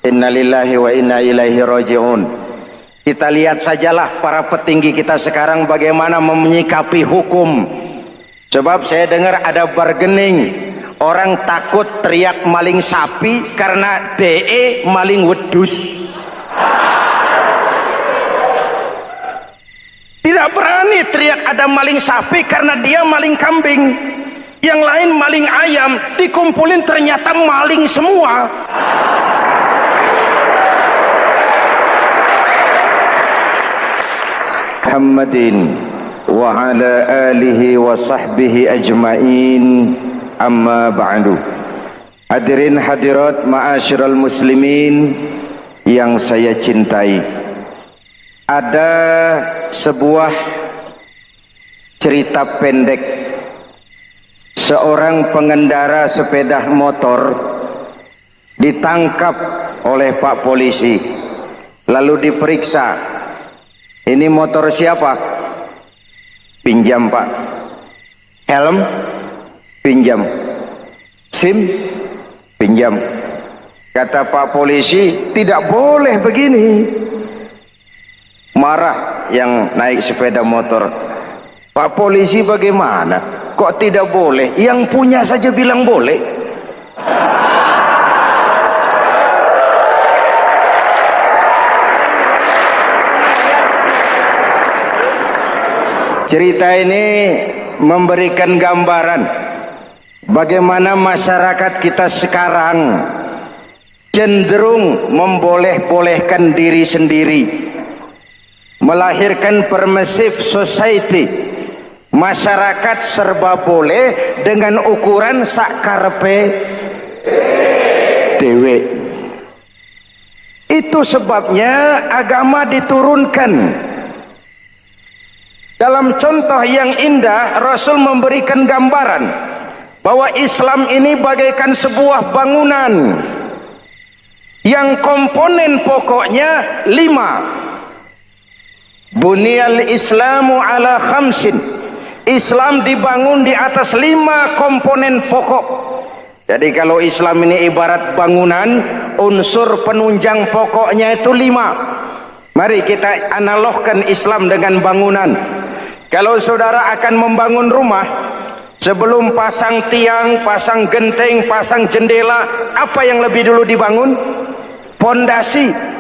Innalillahi wa inna ilaihi raji'un. Kita lihat sajalah para petinggi kita sekarang bagaimana menyikapi hukum. Sebab saya dengar ada bargaining, orang takut teriak maling sapi karena DE maling wedus. Tidak berani teriak ada maling sapi karena dia maling kambing. Yang lain maling ayam, dikumpulin ternyata maling semua. Muhammadin wa ala alihi wa sahbihi ajma'in, amma ba'du. Hadirin hadirat ma'asyiral muslimin yang saya cintai, ada sebuah cerita pendek. Seorang pengendara sepeda motor ditangkap oleh Pak Polisi, lalu diperiksa. Ini motor siapa? Pinjam Pak. Helm? Pinjam. SIM? Pinjam. Kata Pak Polisi, tidak boleh begini. Marah yang naik sepeda motor. Pak Polisi bagaimana? Kok tidak boleh? Yang punya saja bilang boleh. Cerita ini memberikan gambaran bagaimana masyarakat kita sekarang cenderung memboleh-bolehkan diri sendiri, melahirkan permissive society. Masyarakat serba boleh dengan ukuran sakarepe dewe. Itu sebabnya agama diturunkan. Dalam contoh yang indah, Rasul memberikan gambaran bahwa Islam ini bagaikan sebuah bangunan yang komponen pokoknya 5. Bunyal Islamu ala khamsin. Islam dibangun di atas 5 komponen pokok. Jadi kalau Islam ini ibarat bangunan, unsur penunjang pokoknya itu 5. Mari kita analogkan Islam dengan bangunan. Kalau saudara akan membangun rumah, sebelum pasang tiang, pasang genteng, pasang jendela, apa yang lebih dulu dibangun? Pondasi.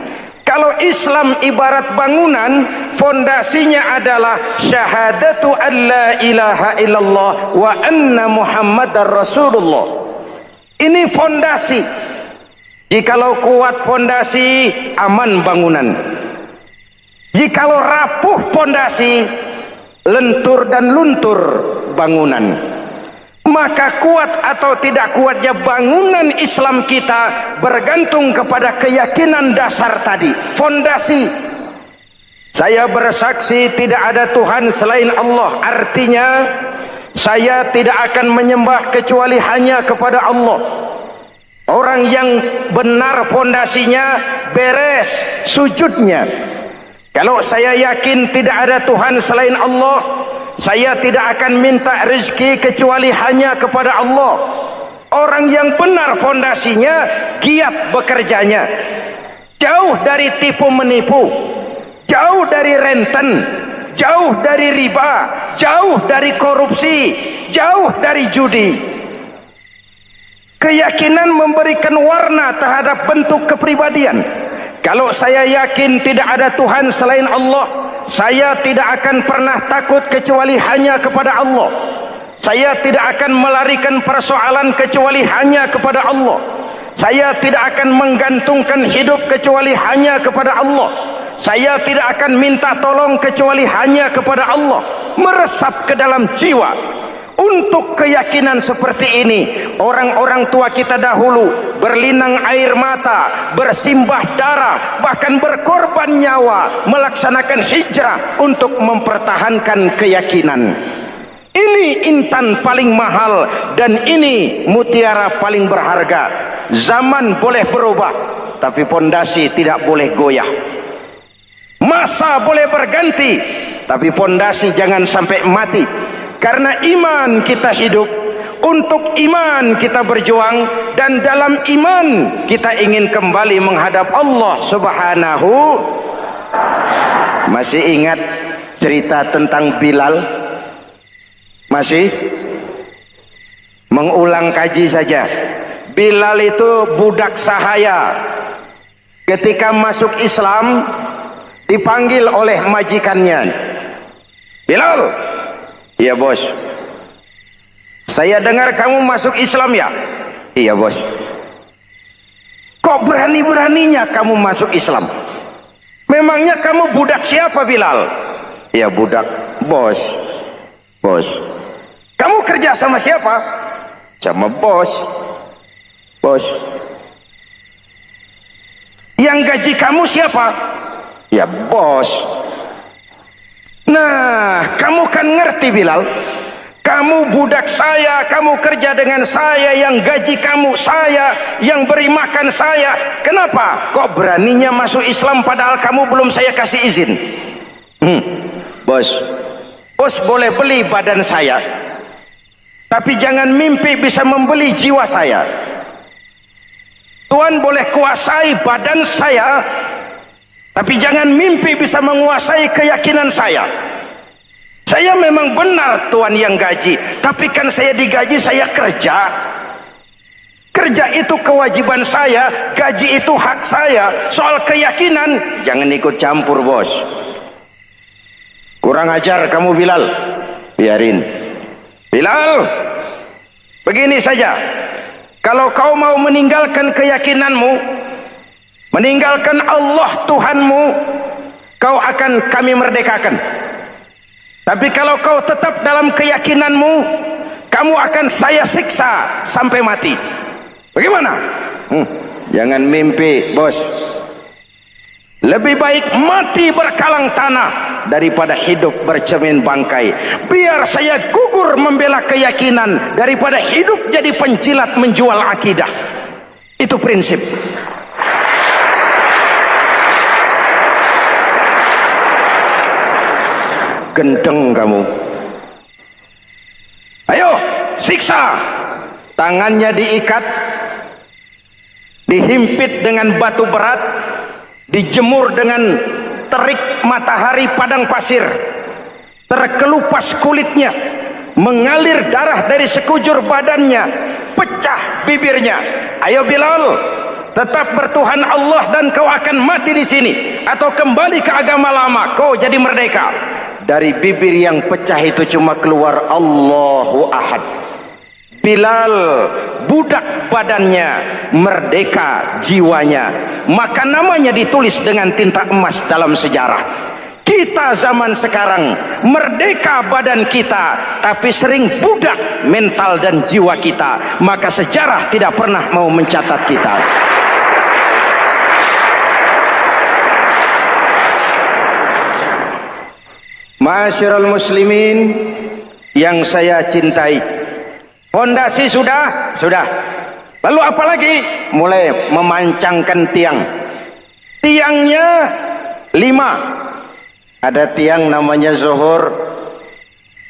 Kalau Islam ibarat bangunan, fondasinya adalah syahadatu an la ilaha illallah wa anna muhammadar rasulullah. Ini fondasi. Jikalau kuat fondasi, aman bangunan. Jikalau rapuh fondasi, lentur dan luntur bangunan. Maka kuat atau tidak kuatnya bangunan Islam kita bergantung kepada keyakinan dasar tadi, fondasi. Saya bersaksi tidak ada Tuhan selain Allah, artinya saya tidak akan menyembah kecuali hanya kepada Allah. Orang yang benar fondasinya beres sujudnya. Kalau saya yakin tidak ada Tuhan selain Allah, saya tidak akan minta rezeki kecuali hanya kepada Allah. Orang yang benar fondasinya, giat bekerjanya, jauh dari tipu menipu, jauh dari renten, jauh dari riba, jauh dari korupsi, jauh dari judi. Keyakinan memberikan warna terhadap bentuk kepribadian. Kalau saya yakin tidak ada Tuhan selain Allah, saya tidak akan pernah takut kecuali hanya kepada Allah. Saya tidak akan melarikan persoalan kecuali hanya kepada Allah. Saya tidak akan menggantungkan hidup kecuali hanya kepada Allah. Saya tidak akan minta tolong kecuali hanya kepada Allah. Meresap ke dalam jiwa. Untuk keyakinan seperti ini, orang-orang tua kita dahulu berlinang air mata, bersimbah darah, bahkan berkorban nyawa, melaksanakan hijrah untuk mempertahankan keyakinan. Ini intan paling mahal dan ini mutiara paling berharga. Zaman boleh berubah, tapi pondasi tidak boleh goyah. Masa boleh berganti, tapi pondasi jangan sampai mati. Karena iman kita hidup, Untuk iman kita berjuang, dan dalam iman kita ingin kembali menghadap Allah Subhanahu. Masih ingat cerita tentang Bilal? Masih? Mengulang kaji saja. Bilal itu budak sahaya. Ketika masuk Islam dipanggil oleh majikannya. Bilal, iya bos. Saya dengar kamu masuk Islam ya? Iya bos. Kok berani-beraninya kamu masuk Islam? Memangnya kamu budak siapa Bilal? Ya budak bos. Bos. Kamu kerja sama siapa? Sama bos. Bos. Yang gaji kamu siapa? Ya bos. Nah, kamu kan ngerti Bilal. Kamu budak saya, kamu kerja dengan saya, yang gaji kamu saya, yang beri makan saya. Kenapa? Kok beraninya masuk Islam padahal kamu belum saya kasih izin? Bos, bos boleh beli badan saya, tapi jangan mimpi bisa membeli jiwa saya. Tuhan boleh kuasai badan saya, tapi jangan mimpi bisa menguasai keyakinan saya. Saya memang benar Tuhan yang gaji, tapi kan saya digaji, saya kerja. Kerja itu kewajiban saya, gaji itu hak saya. Soal keyakinan, jangan ikut campur bos. Kurang ajar kamu Bilal. Biarin. Bilal, begini saja. Kalau kau mau meninggalkan keyakinanmu, meninggalkan Allah Tuhanmu, kau akan kami merdekakan. Tapi kalau kau tetap dalam keyakinanmu, kamu akan saya siksa sampai mati. Bagaimana? Jangan mimpi bos. Lebih baik mati berkalang tanah daripada hidup bercermin bangkai. Biar saya gugur membela keyakinan daripada hidup jadi penjilat menjual akidah. Itu prinsip. Gendeng kamu. Ayo siksa. Tangannya diikat, dihimpit dengan batu berat, dijemur dengan terik matahari padang pasir, terkelupas kulitnya, mengalir darah dari sekujur badannya, pecah bibirnya. Ayo Bilal, tetap bertuhan Allah dan kau akan mati di sini, atau kembali ke agama lama, kau jadi merdeka. Dari bibir yang pecah itu cuma keluar Allahu Ahad. Bilal budak badannya, merdeka jiwanya, maka namanya ditulis dengan tinta emas dalam sejarah. Kita zaman sekarang merdeka badan kita, tapi sering budak mental dan jiwa kita, maka sejarah tidak pernah mau mencatat kita. Ma'asyiral muslimin yang saya cintai, fondasi sudah. Lalu apa lagi? Mulai memancangkan tiang. Tiangnya 5. Ada tiang namanya zuhur,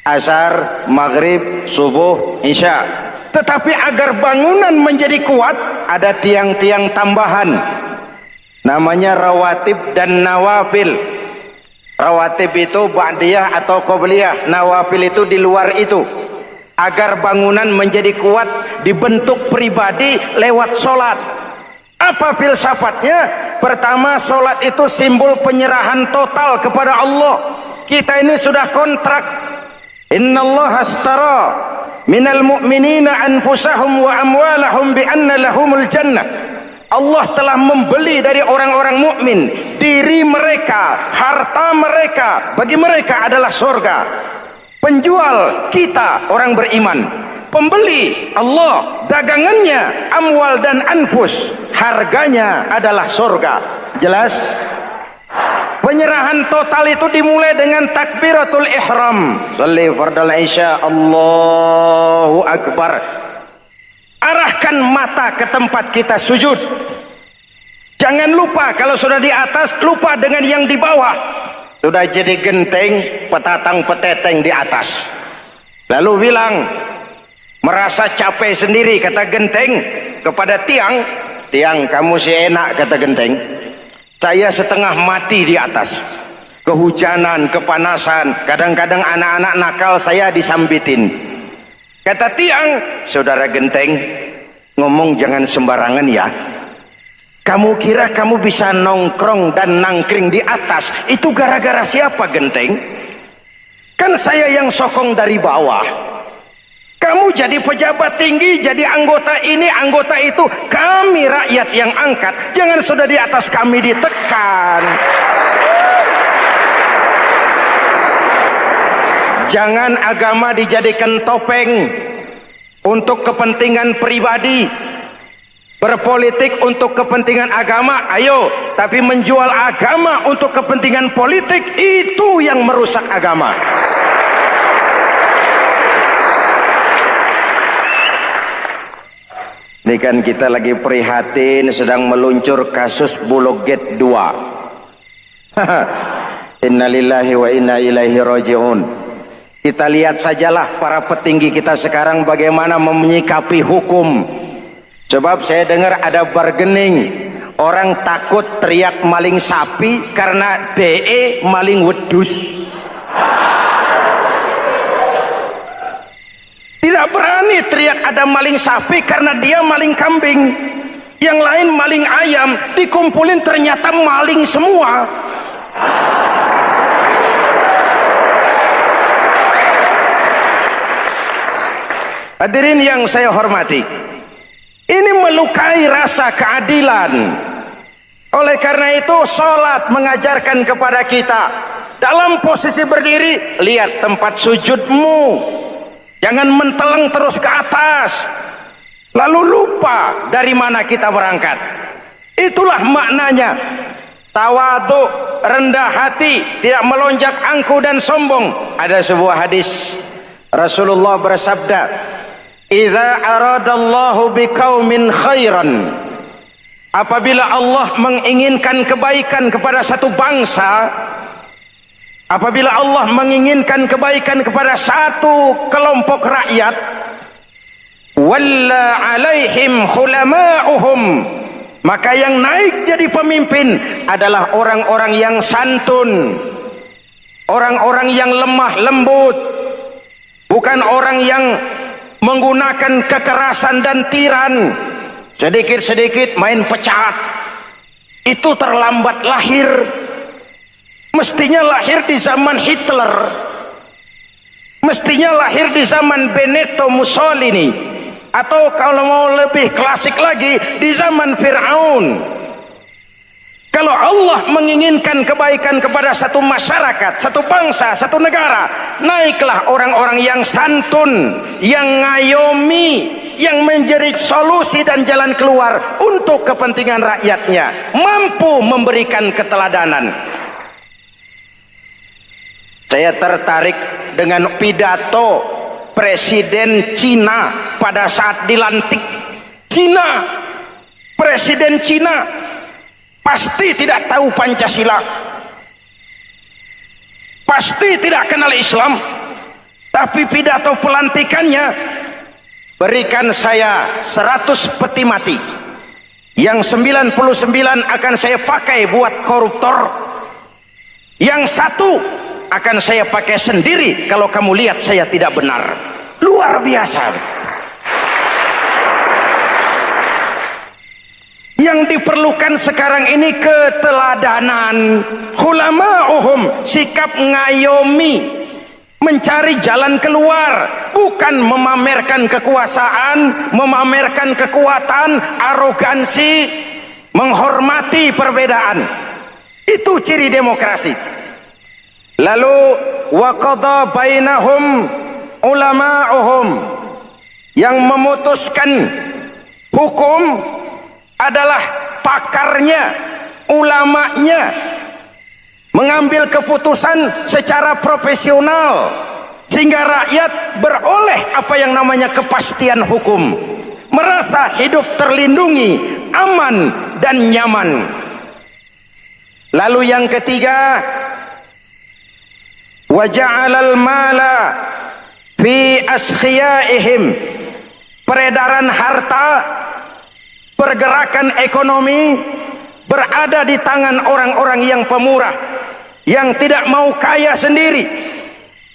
asar, maghrib, subuh, isya. Tetapi agar bangunan menjadi kuat, ada tiang-tiang tambahan. Namanya rawatib dan nawafil. Rawatib itu ba'diyah atau qobliyah, nawafil itu di luar itu. Agar bangunan menjadi kuat, dibentuk pribadi lewat solat. Apa filsafatnya? Pertama, solat itu simbol penyerahan total kepada Allah. Kita ini sudah kontrak. Innallaha astara minal mu'minina anfusahum wa amwalahum bi anna lahumul jannah. Allah telah membeli dari orang-orang mukmin diri mereka, harta mereka, bagi mereka adalah surga. Penjual kita orang beriman, pembeli Allah, dagangannya amwal dan anfus, harganya adalah surga. Jelas? Penyerahan total itu dimulai dengan takbiratul ihram. Salli fardal isya, Allahu akbar. Arahkan mata ke tempat kita sujud. Jangan lupa kalau sudah di atas, lupa dengan yang di bawah. Sudah jadi genteng, petatang peteteng di atas. Lalu bilang, merasa capek sendiri, kata Genteng kepada Tiang, "Tiang, kamu sih enak," kata Genteng, "saya setengah mati di atas, kehujanan, kepanasan, kadang-kadang anak-anak nakal saya disambitin." Kata Tiang, "Saudara Genteng, ngomong jangan sembarangan ya. Kamu kira kamu bisa nongkrong dan nangkring di atas itu gara-gara siapa, Genteng? Kan saya yang sokong dari bawah. Kamu jadi pejabat tinggi, jadi anggota ini, anggota itu. Kami rakyat yang angkat. Jangan sudah di atas kami ditekan." Jangan agama dijadikan topeng untuk kepentingan pribadi. Berpolitik untuk kepentingan agama, ayo. Tapi menjual agama untuk kepentingan politik, itu yang merusak agama. Ini kan kita lagi prihatin sedang meluncur kasus Bulog Gate 2. Innalillahi wa inna ilaihi raji'un. Kita lihat sajalah para petinggi kita sekarang bagaimana menyikapi hukum. Sebab saya dengar ada bargaining, orang takut teriak maling sapi karena DE maling wedus. Tidak berani teriak ada maling sapi karena dia maling kambing. Yang lain maling ayam, dikumpulin ternyata maling semua. Hadirin yang saya hormati, ini melukai rasa keadilan. Oleh karena itu sholat mengajarkan kepada kita, dalam posisi berdiri, lihat tempat sujudmu. Jangan menteleng terus ke atas, lalu lupa dari mana kita berangkat. Itulah maknanya tawadhu, rendah hati, tidak melonjak angku dan sombong. Ada sebuah hadis Rasulullah bersabda, "Idza aradallahu biqaumin khairan." Apabila Allah menginginkan kebaikan kepada satu bangsa, apabila Allah menginginkan kebaikan kepada satu kelompok rakyat, walla alaihim hulama'uhum, maka yang naik jadi pemimpin adalah orang-orang yang santun, orang-orang yang lemah lembut, bukan orang yang menggunakan kekerasan dan tiran. Sedikit-sedikit main pecat, itu terlambat lahir. Mestinya lahir di zaman Hitler, mestinya lahir di zaman Benito Mussolini, atau kalau mau lebih klasik lagi di zaman Fir'aun. Kalau Allah menginginkan kebaikan kepada satu masyarakat, satu bangsa, satu negara, naiklah orang-orang yang santun, yang ngayomi, yang menjadi solusi dan jalan keluar untuk kepentingan rakyatnya, mampu memberikan keteladanan. Saya tertarik dengan pidato Presiden Cina pada saat dilantik. Cina, Presiden Cina pasti tidak tahu Pancasila, pasti tidak kenal Islam, tapi pidato pelantikannya, berikan saya 100 peti mati, yang 99 akan saya pakai buat koruptor, yang satu akan saya pakai sendiri kalau kamu lihat saya tidak benar. Luar biasa. Yang diperlukan sekarang ini keteladanan, hulama'uhum, sikap ngayomi, mencari jalan keluar, bukan memamerkan kekuasaan, memamerkan kekuatan, arogansi, menghormati perbedaan. Itu ciri demokrasi. Lalu wa qada bainahum ulama'uhum, yang memutuskan hukum adalah pakarnya, ulamanya, mengambil keputusan secara profesional sehingga rakyat beroleh apa yang namanya kepastian hukum, merasa hidup terlindungi, aman dan nyaman. Lalu yang ketiga, wa ja'alal mala fi askhiyaihim, peredaran harta, pergerakan ekonomi berada di tangan orang-orang yang pemurah, yang tidak mau kaya sendiri,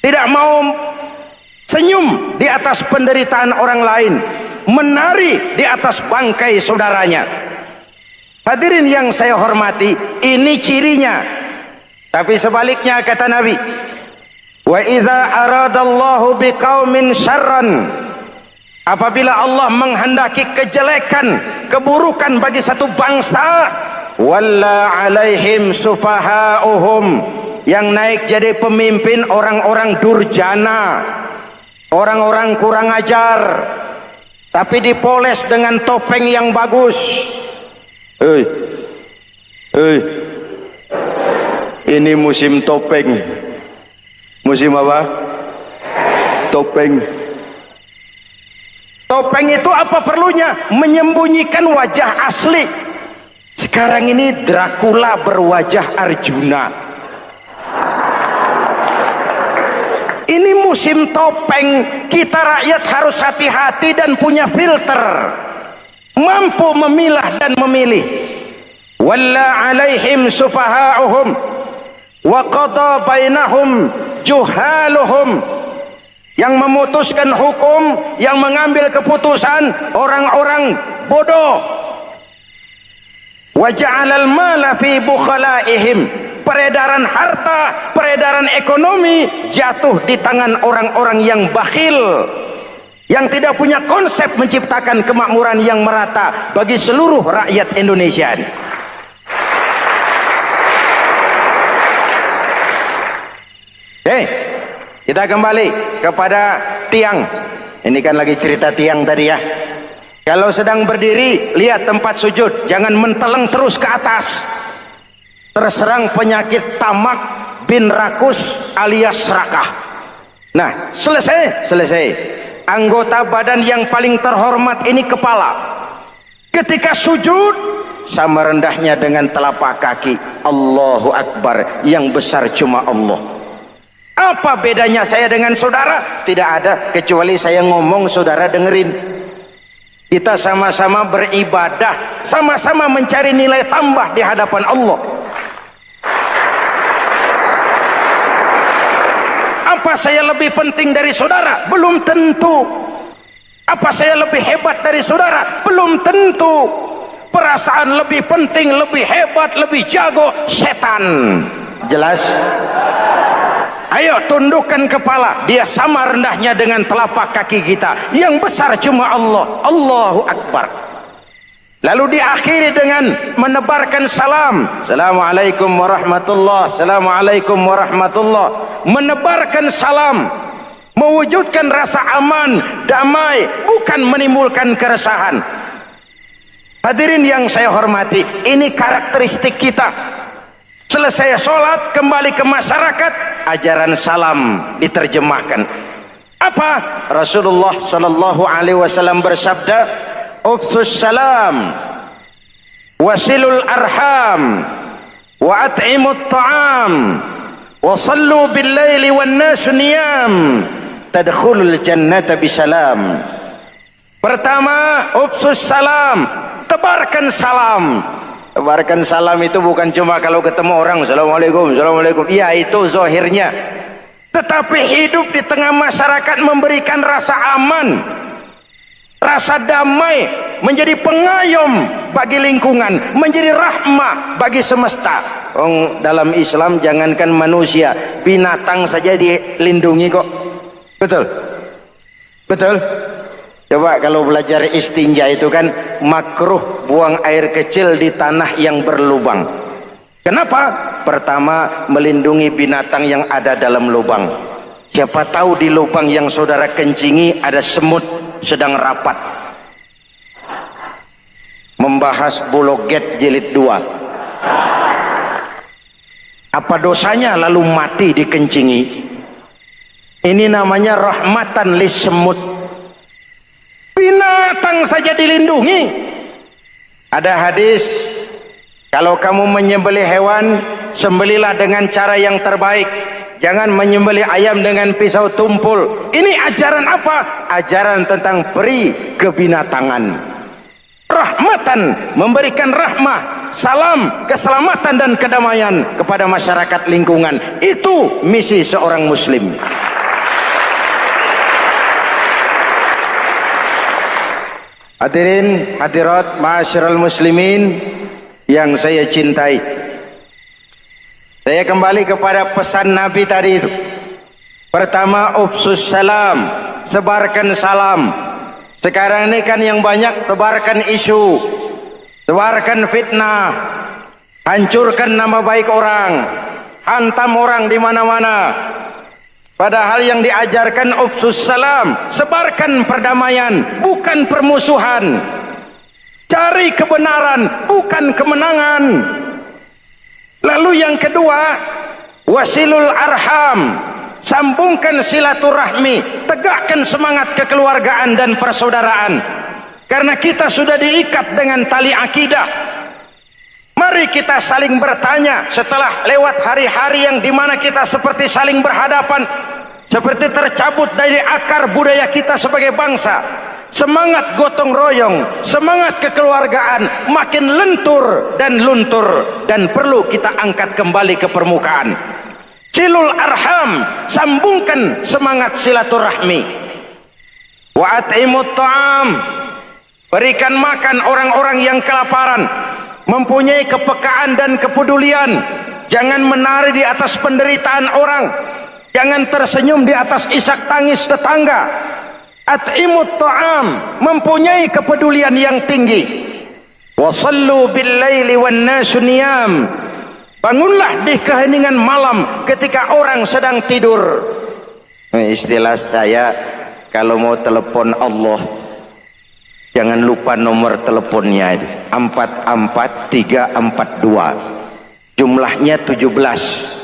tidak mau senyum di atas penderitaan orang lain, menari di atas bangkai saudaranya. Hadirin yang saya hormati, ini cirinya. Tapi sebaliknya kata Nabi, wa idza aradallahu biqaumin syarran, apabila Allah menghendaki kejelekan, keburukan bagi satu bangsa, walla alaihim sufahauhum, yang naik jadi pemimpin orang-orang durjana, orang-orang kurang ajar, tapi dipoles dengan topeng yang bagus. Ini musim topeng. Musim apa? Topeng. Topeng itu apa perlunya? Menyembunyikan wajah asli. Sekarang ini Dracula berwajah Arjuna. Ini musim topeng. Kita rakyat harus hati-hati dan punya filter, mampu memilah dan memilih. Walla alaihim sufahauhum wa qada bainahum juhaluhum, yang memutuskan hukum, yang mengambil keputusan orang-orang bodoh. Wa ja'alal mala fi bukhalaihim, peredaran harta, peredaran ekonomi jatuh di tangan orang-orang yang bakhil, yang tidak punya konsep menciptakan kemakmuran yang merata bagi seluruh rakyat Indonesia. Kita kembali kepada tiang. Ini kan lagi cerita tiang tadi ya. Kalau sedang berdiri, lihat tempat sujud, jangan menteleng terus ke atas. Terserang penyakit tamak bin rakus alias serakah. Nah, selesai. Anggota badan yang paling terhormat ini kepala. Ketika sujud, sama rendahnya dengan telapak kaki. Allahu Akbar, yang besar cuma Allah. Apa bedanya saya dengan saudara? Tidak ada, kecuali saya ngomong saudara dengerin. Kita sama-sama beribadah, sama-sama mencari nilai tambah di hadapan Allah. Apa saya lebih penting dari saudara? Belum tentu. Apa saya lebih hebat dari saudara? Belum tentu. Perasaan lebih penting, lebih hebat, lebih jago setan. Jelas? Ayo tundukkan kepala, dia sama rendahnya dengan telapak kaki kita. Yang besar cuma Allah. Allahu Akbar. Lalu diakhiri dengan menebarkan salam. Assalamualaikum warahmatullah. Assalamualaikum warahmatullah. Menebarkan salam, mewujudkan rasa aman, damai, bukan menimbulkan keresahan. Hadirin yang saya hormati, ini karakteristik kita. Selesai sholat, kembali ke masyarakat, ajaran salam diterjemahkan. Apa? Rasulullah sallallahu alaihi wasallam bersabda, "Ufsus salam, wasilul arham, wa at'imut ta'am, wa sallu bil laili wan nasu niyam, tadkhulul jannata bisalam." Pertama, ufsus salam, tebarkan salam. Tebarkan salam itu bukan cuma kalau ketemu orang assalamualaikum, assalamualaikum. Ya, itu zahirnya. Tetapi hidup di tengah masyarakat memberikan rasa aman, rasa damai, menjadi pengayom bagi lingkungan, menjadi rahmah bagi semesta. Dalam Islam jangankan manusia, binatang saja dilindungi kok. Betul? Betul? Coba kalau belajar istinja itu kan makruh buang air kecil di tanah yang berlubang. Kenapa? Pertama, melindungi binatang yang ada dalam lubang. Siapa tahu di lubang yang saudara kencingi ada semut sedang rapat. Membahas Buloget jilid 2. Apa dosanya lalu mati dikencingi? Ini namanya rahmatan lis semut. Binatang saja dilindungi. Ada hadis, kalau kamu menyembelih hewan, sembelilah dengan cara yang terbaik. Jangan menyembelih ayam dengan pisau tumpul. Ini ajaran apa? Ajaran tentang peri kebinatangan. Rahmatan, memberikan rahmah, salam, keselamatan dan kedamaian kepada masyarakat lingkungan. Itu misi seorang muslim. Hadirin hadirat ma'asyiral muslimin yang saya cintai, saya kembali kepada pesan Nabi tadi itu. Pertama, ufsus salam, sebarkan salam. Sekarang ini kan yang banyak sebarkan isu, sebarkan fitnah, hancurkan nama baik orang, hantam orang di mana-mana. Padahal yang diajarkan ufsus salam, sebarkan perdamaian, bukan permusuhan. Cari kebenaran, bukan kemenangan. Lalu yang kedua, wasilul arham, sambungkan silaturahmi, tegakkan semangat kekeluargaan dan persaudaraan. Karena kita sudah diikat dengan tali akidah. Mari kita saling bertanya setelah lewat hari-hari yang dimana kita seperti saling berhadapan, seperti tercabut dari akar budaya kita sebagai bangsa. Semangat gotong royong, semangat kekeluargaan makin lentur dan luntur, dan perlu kita angkat kembali ke permukaan. Silul arham, sambungkan semangat silaturahmi. Wa at'imut ta'am, berikan makan orang-orang yang kelaparan, mempunyai kepekaan dan kepedulian. Jangan menari di atas penderitaan orang, jangan tersenyum di atas isak tangis tetangga. At'imut ta'am, mempunyai kepedulian yang tinggi. Wasallu bil laili wan nasu niyam, bangunlah di keheningan malam ketika orang sedang tidur. Istilah saya, kalau mau telepon Allah, jangan lupa nomor teleponnya, 44342, jumlahnya 17.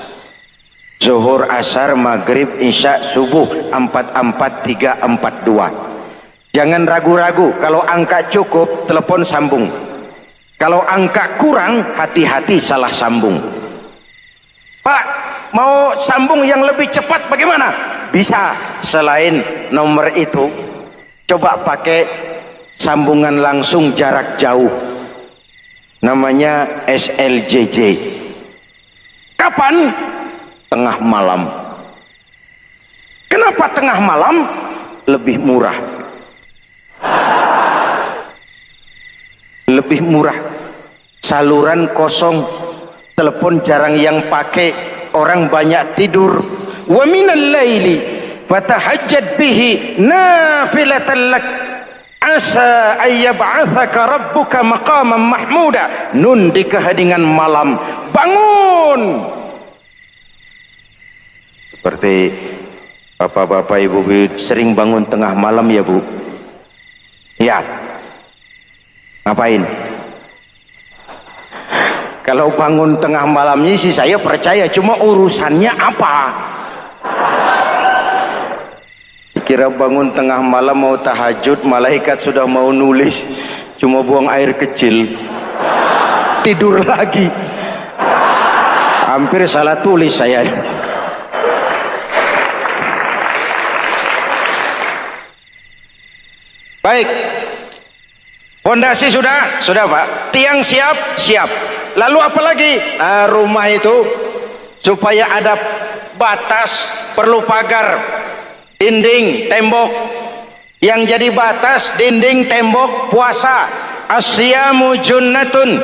Zuhur, asar, maghrib, isya, subuh, 44342. Jangan ragu-ragu. Kalau angka cukup, telepon sambung. Kalau angka kurang, hati-hati salah sambung. Pak, mau sambung yang lebih cepat bagaimana? Bisa. Selain nomor itu, coba pakai sambungan langsung jarak jauh, namanya SLJJ. Kapan? Tengah malam. Kenapa tengah malam? Lebih murah. Lebih murah. Saluran kosong, telepon jarang yang pakai, orang banyak tidur. Wa minal laili fatahajjad bihi nafilatan lak asa ayyab'atsaka rabbuka maqaman mahmuda. Nun, di keheningan malam bangun. Seperti bapak-bapak, ibu-ibu sering bangun tengah malam ya Bu? Ya. Ngapain? Kalau bangun tengah malamnya sih saya percaya, cuma urusannya apa? Kira bangun tengah malam mau tahajud, malaikat sudah mau nulis, cuma buang air kecil, tidur lagi. Hampir salah tulis saya. Baik, fondasi sudah Pak, tiang siap. Lalu apa lagi? Nah, rumah itu supaya ada batas, perlu pagar, dinding, tembok. Yang jadi batas, dinding, tembok, puasa. Asyamu junnatun,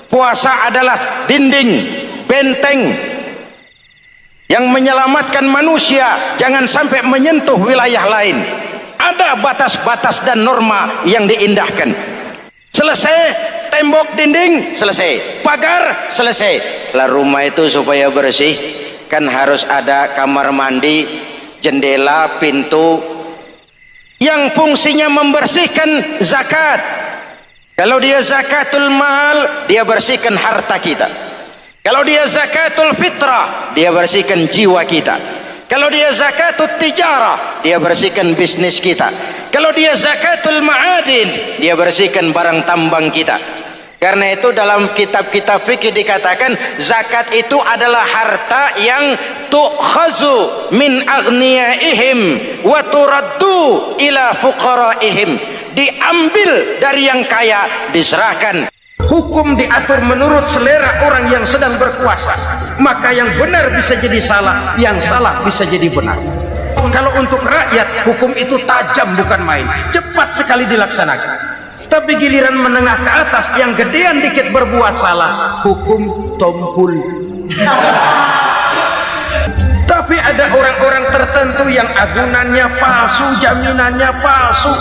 puasa adalah dinding, benteng yang menyelamatkan manusia jangan sampai menyentuh wilayah lain. Ada batas-batas dan norma yang diindahkan. Selesai, tembok, dinding, selesai. Pagar, selesai. Lah rumah itu supaya bersih, kan harus ada kamar mandi, jendela, pintu, yang fungsinya membersihkan zakat. Kalau dia zakatul mal, dia bersihkan harta kita. Kalau dia zakatul fitrah, dia bersihkan jiwa kita. Kalau dia zakatul tijarah, dia bersihkan bisnis kita. Kalau dia zakatul ma'adin, dia bersihkan barang tambang kita. Karena itu dalam kitab-kitab fikih dikatakan zakat itu adalah harta yang tu'khazu min aghniyaihim wa turaddu ila fuqaraihim, diambil dari yang kaya diserahkan. Hukum diatur menurut selera orang yang sedang berkuasa, maka yang benar bisa jadi salah, yang salah bisa jadi benar. Kalau untuk rakyat, hukum itu tajam bukan main, cepat sekali dilaksanakan. Tapi giliran menengah ke atas yang gedean dikit berbuat salah, hukum tompul. Tapi ada orang-orang tertentu yang agunannya palsu, jaminannya palsu,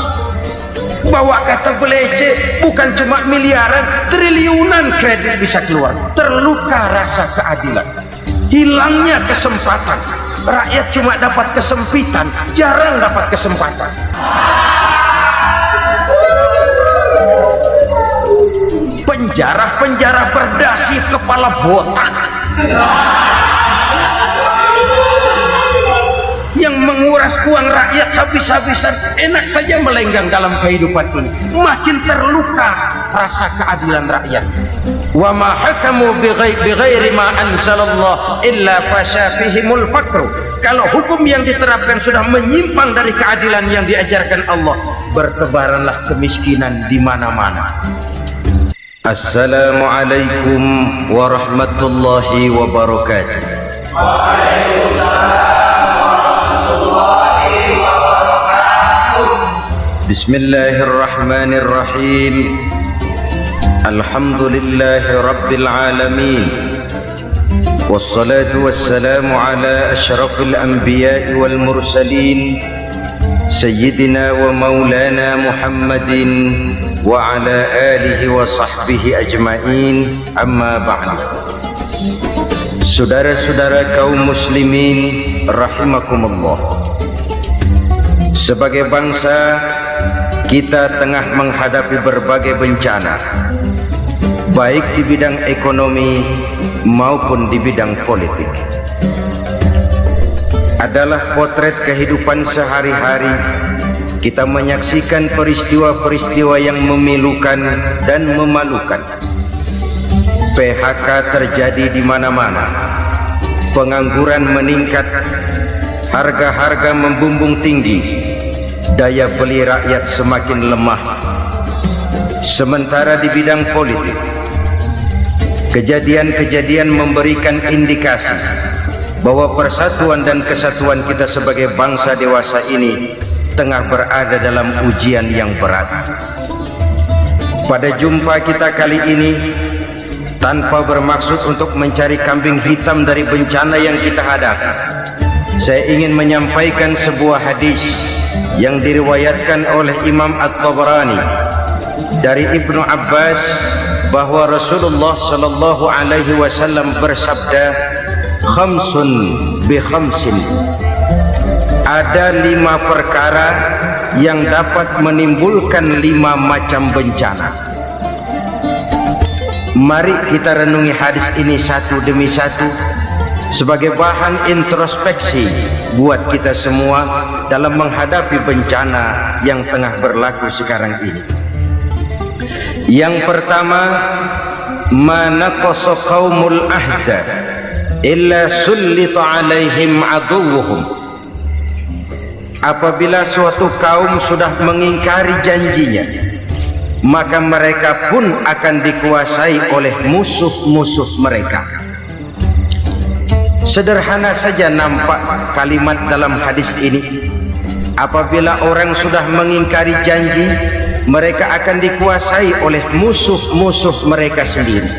bawa kata belece, bukan cuma miliaran, triliunan kredit bisa keluar. Terluka rasa keadilan, hilangnya kesempatan. Rakyat cuma dapat kesempitan, jarang dapat kesempatan. Penjara-penjara berdasi kepala botak yang menguras uang rakyat habis-habisan, enak saja melenggang dalam kehidupan ini. Makin terluka rasa keadilan rakyat. Wa ma hakamu bighairi ma anzalallah illa fasyafihimul faqru. Kalau hukum yang diterapkan sudah menyimpang dari keadilan yang diajarkan Allah, bertebaranlah kemiskinan di mana-mana. Assalamualaikum warahmatullahi wabarakatuh. Bismillahirrahmanirrahim. Alhamdulillahi rabbil alamin. Wassalatu wassalamu ala asyrafil anbiya'i wal mursalin, Sayyidina wa maulana Muhammadin wa ala alihi wa sahbihi ajma'in, amma ba'd. Saudara-saudara kaum muslimin rahimakumullah, sebagai bangsa kita tengah menghadapi berbagai bencana, baik di bidang ekonomi maupun di bidang politik. Adalah potret kehidupan sehari-hari. Kita menyaksikan peristiwa-peristiwa yang memilukan dan memalukan. PHK terjadi di mana-mana, pengangguran meningkat, harga-harga membumbung tinggi, daya beli rakyat semakin lemah. Sementara di bidang politik, kejadian-kejadian memberikan indikasi bahwa persatuan dan kesatuan kita sebagai bangsa dewasa ini tengah berada dalam ujian yang berat. Pada jumpa kita kali ini, tanpa bermaksud untuk mencari kambing hitam dari bencana yang kita hadapi, saya ingin menyampaikan sebuah hadis yang diriwayatkan oleh Imam At-Tabrani dari Ibnu Abbas bahwa Rasulullah sallallahu alaihi wasallam bersabda, khamsun bi khamsin. Ada 5 perkara yang dapat menimbulkan 5 macam bencana. Mari kita renungi hadis ini satu demi satu sebagai bahan introspeksi buat kita semua dalam menghadapi bencana yang tengah berlaku sekarang ini. Yang pertama, manaqasa qaumul ahda illa sullita alaihim aduwwuhum. Apabila suatu kaum sudah mengingkari janjinya, maka mereka pun akan dikuasai oleh musuh-musuh mereka. Sederhana saja nampak kalimat dalam hadis ini. Apabila orang sudah mengingkari janji, mereka akan dikuasai oleh musuh-musuh mereka sendiri.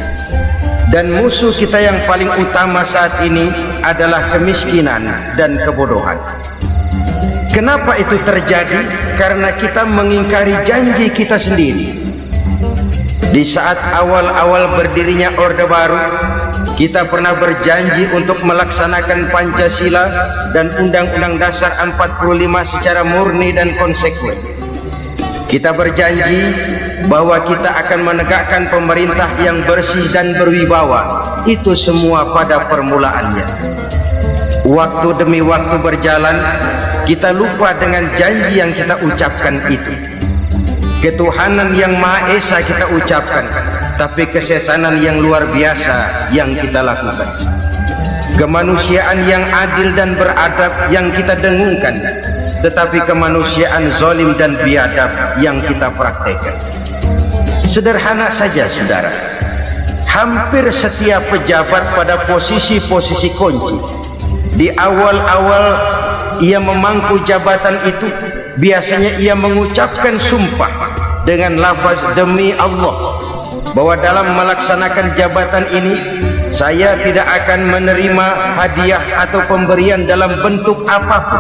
Dan musuh kita yang paling utama saat ini adalah kemiskinan dan kebodohan. Kenapa itu terjadi? Karena kita mengingkari janji kita sendiri. Di saat awal-awal berdirinya Orde Baru, kita pernah berjanji untuk melaksanakan Pancasila dan Undang-Undang Dasar 45 secara murni dan konsekuen. Kita berjanji bahwa kita akan menegakkan pemerintah yang bersih dan berwibawa. Itu semua pada permulaannya. Waktu demi waktu berjalan, kita lupa dengan janji yang kita ucapkan itu. Ketuhanan yang Maha Esa kita ucapkan, tapi kesetanan yang luar biasa yang kita lakukan. Kemanusiaan yang adil dan beradab yang kita dengungkan, tetapi kemanusiaan zalim dan biadab yang kita praktekkan. Sederhana saja saudara, hampir setiap pejabat pada posisi-posisi kunci, di awal-awal ia memangku jabatan itu, biasanya ia mengucapkan sumpah dengan lafaz demi Allah, bahwa dalam melaksanakan jabatan ini saya tidak akan menerima hadiah atau pemberian dalam bentuk apapun.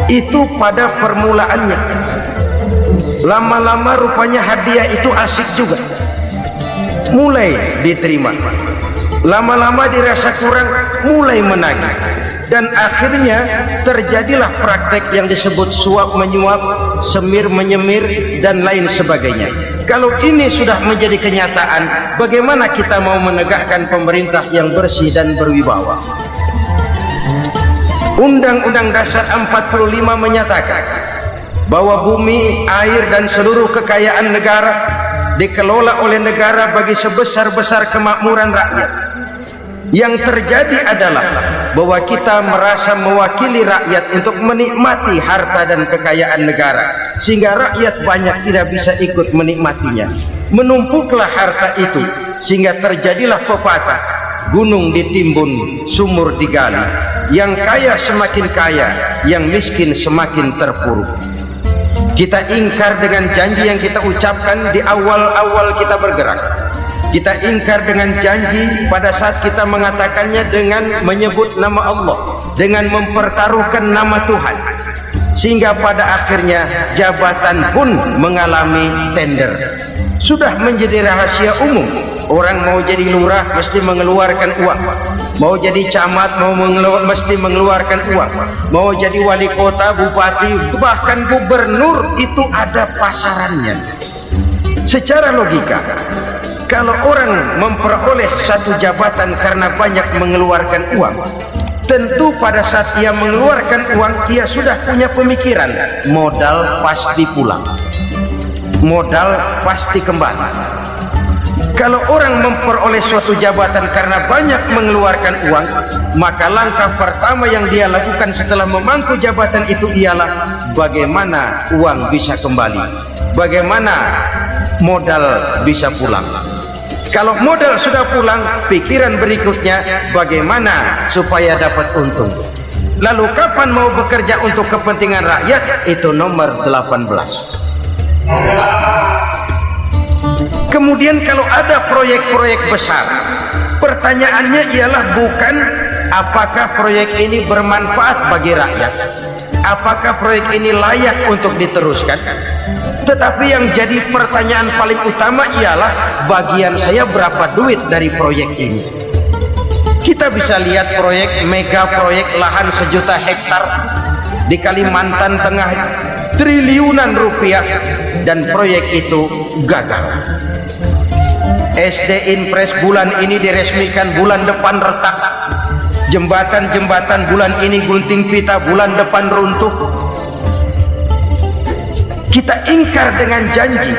Itu pada permulaannya. Lama-lama rupanya hadiah itu asik juga, mulai diterima. Lama-lama dirasa kurang, mulai menagih, dan akhirnya terjadilah praktek yang disebut suap menyuap, semir menyemir, dan lain sebagainya. Kalau ini sudah menjadi kenyataan, bagaimana kita mau menegakkan pemerintah yang bersih dan berwibawa? Undang-Undang Dasar 45 menyatakan bahwa bumi, air, dan seluruh kekayaan negara dikelola oleh negara bagi sebesar-besar kemakmuran rakyat. Yang terjadi adalah bahwa kita merasa mewakili rakyat untuk menikmati harta dan kekayaan negara, sehingga rakyat banyak tidak bisa ikut menikmatinya. Menumpuklah harta itu sehingga terjadilah pepatah, gunung ditimbun, sumur digali. Yang kaya semakin kaya, yang miskin semakin terpuruk. Kita ingkar dengan janji yang kita ucapkan di awal-awal kita bergerak. Kita ingkar dengan janji pada saat kita mengatakannya dengan menyebut nama Allah, dengan mempertaruhkan nama Tuhan, sehingga pada akhirnya jabatan pun mengalami tender. Sudah menjadi rahasia umum, orang mau jadi lurah mesti mengeluarkan uang, mau jadi camat mesti mengeluarkan uang, mau jadi wali kota, bupati, bahkan gubernur, itu ada pasarannya. Secara logika, kalau orang memperoleh satu jabatan karena banyak mengeluarkan uang, tentu pada saat ia mengeluarkan uang, ia sudah punya pemikiran, modal pasti pulang, modal pasti kembali. Kalau orang memperoleh suatu jabatan karena banyak mengeluarkan uang, maka langkah pertama yang dia lakukan setelah memangku jabatan itu ialah bagaimana uang bisa kembali, bagaimana modal bisa pulang. Kalau modal sudah pulang, pikiran berikutnya bagaimana supaya dapat untung. Lalu kapan mau bekerja untuk kepentingan rakyat? Itu nomor 18. Kemudian kalau ada proyek-proyek besar, pertanyaannya ialah bukan apakah proyek ini bermanfaat bagi rakyat, apakah proyek ini layak untuk diteruskan, tetapi yang jadi pertanyaan paling utama ialah bagian saya berapa duit dari proyek ini. Kita bisa lihat proyek mega proyek lahan 1 juta hektar di Kalimantan Tengah, triliunan rupiah, dan proyek itu gagal. SD Impres bulan ini diresmikan, bulan depan retak. Jembatan-jembatan bulan ini gunting pita, bulan depan runtuh. Kita ingkar dengan janji.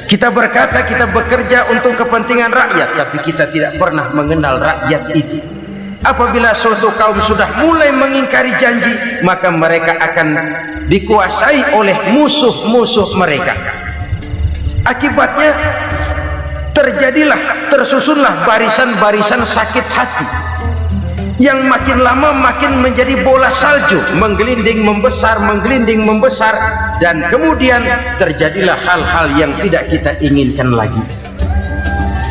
Kita berkata kita bekerja untuk kepentingan rakyat, tapi kita tidak pernah mengenal rakyat itu. Apabila suatu kaum sudah mulai mengingkari janji, maka mereka akan dikuasai oleh musuh-musuh mereka. Akibatnya tersusunlah barisan-barisan sakit hati yang makin lama makin menjadi bola salju, menggelinding membesar, dan kemudian terjadilah hal-hal yang tidak kita inginkan lagi.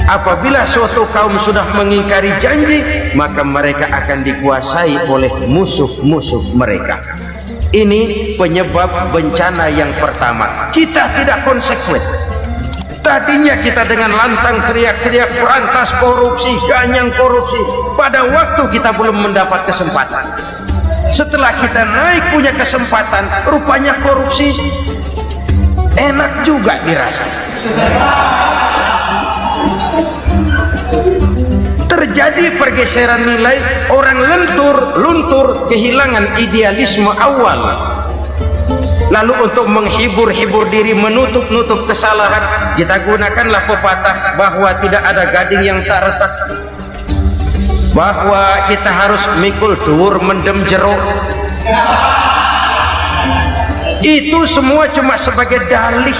Apabila suatu kaum sudah mengingkari janji, maka mereka akan dikuasai oleh musuh-musuh mereka. Ini penyebab bencana yang pertama. Kita tidak konsekuen. Tadinya kita dengan lantang teriak-teriak berantas korupsi, ganyang korupsi. Pada waktu kita belum mendapat kesempatan. Setelah kita naik punya kesempatan, rupanya korupsi enak juga dirasa. Terjadi pergeseran nilai, orang luntur, kehilangan idealisme awal. Lalu untuk menghibur-hibur diri, menutup-nutup kesalahan, kita gunakanlah pepatah bahwa tidak ada gading yang tak retak, bahwa kita harus mikul dur mendem jeruk. Itu semua cuma sebagai dalih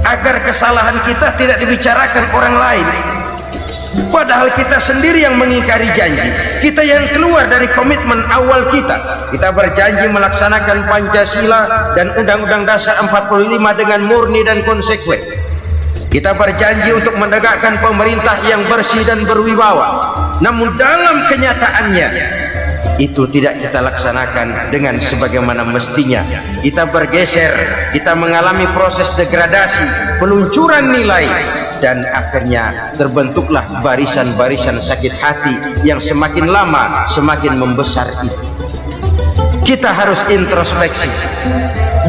agar kesalahan kita tidak dibicarakan orang lain. Padahal kita sendiri yang mengingkari janji. Kita yang keluar dari komitmen awal kita. Kita berjanji melaksanakan Pancasila dan Undang-Undang Dasar 45 dengan murni dan konsekuen. Kita berjanji untuk menegakkan pemerintah yang bersih dan berwibawa. Namun dalam kenyataannya itu tidak kita laksanakan dengan sebagaimana mestinya. Kita bergeser, kita mengalami proses degradasi, peluncuran nilai, dan akhirnya terbentuklah barisan-barisan sakit hati yang semakin lama semakin membesar itu. Kita harus introspeksi.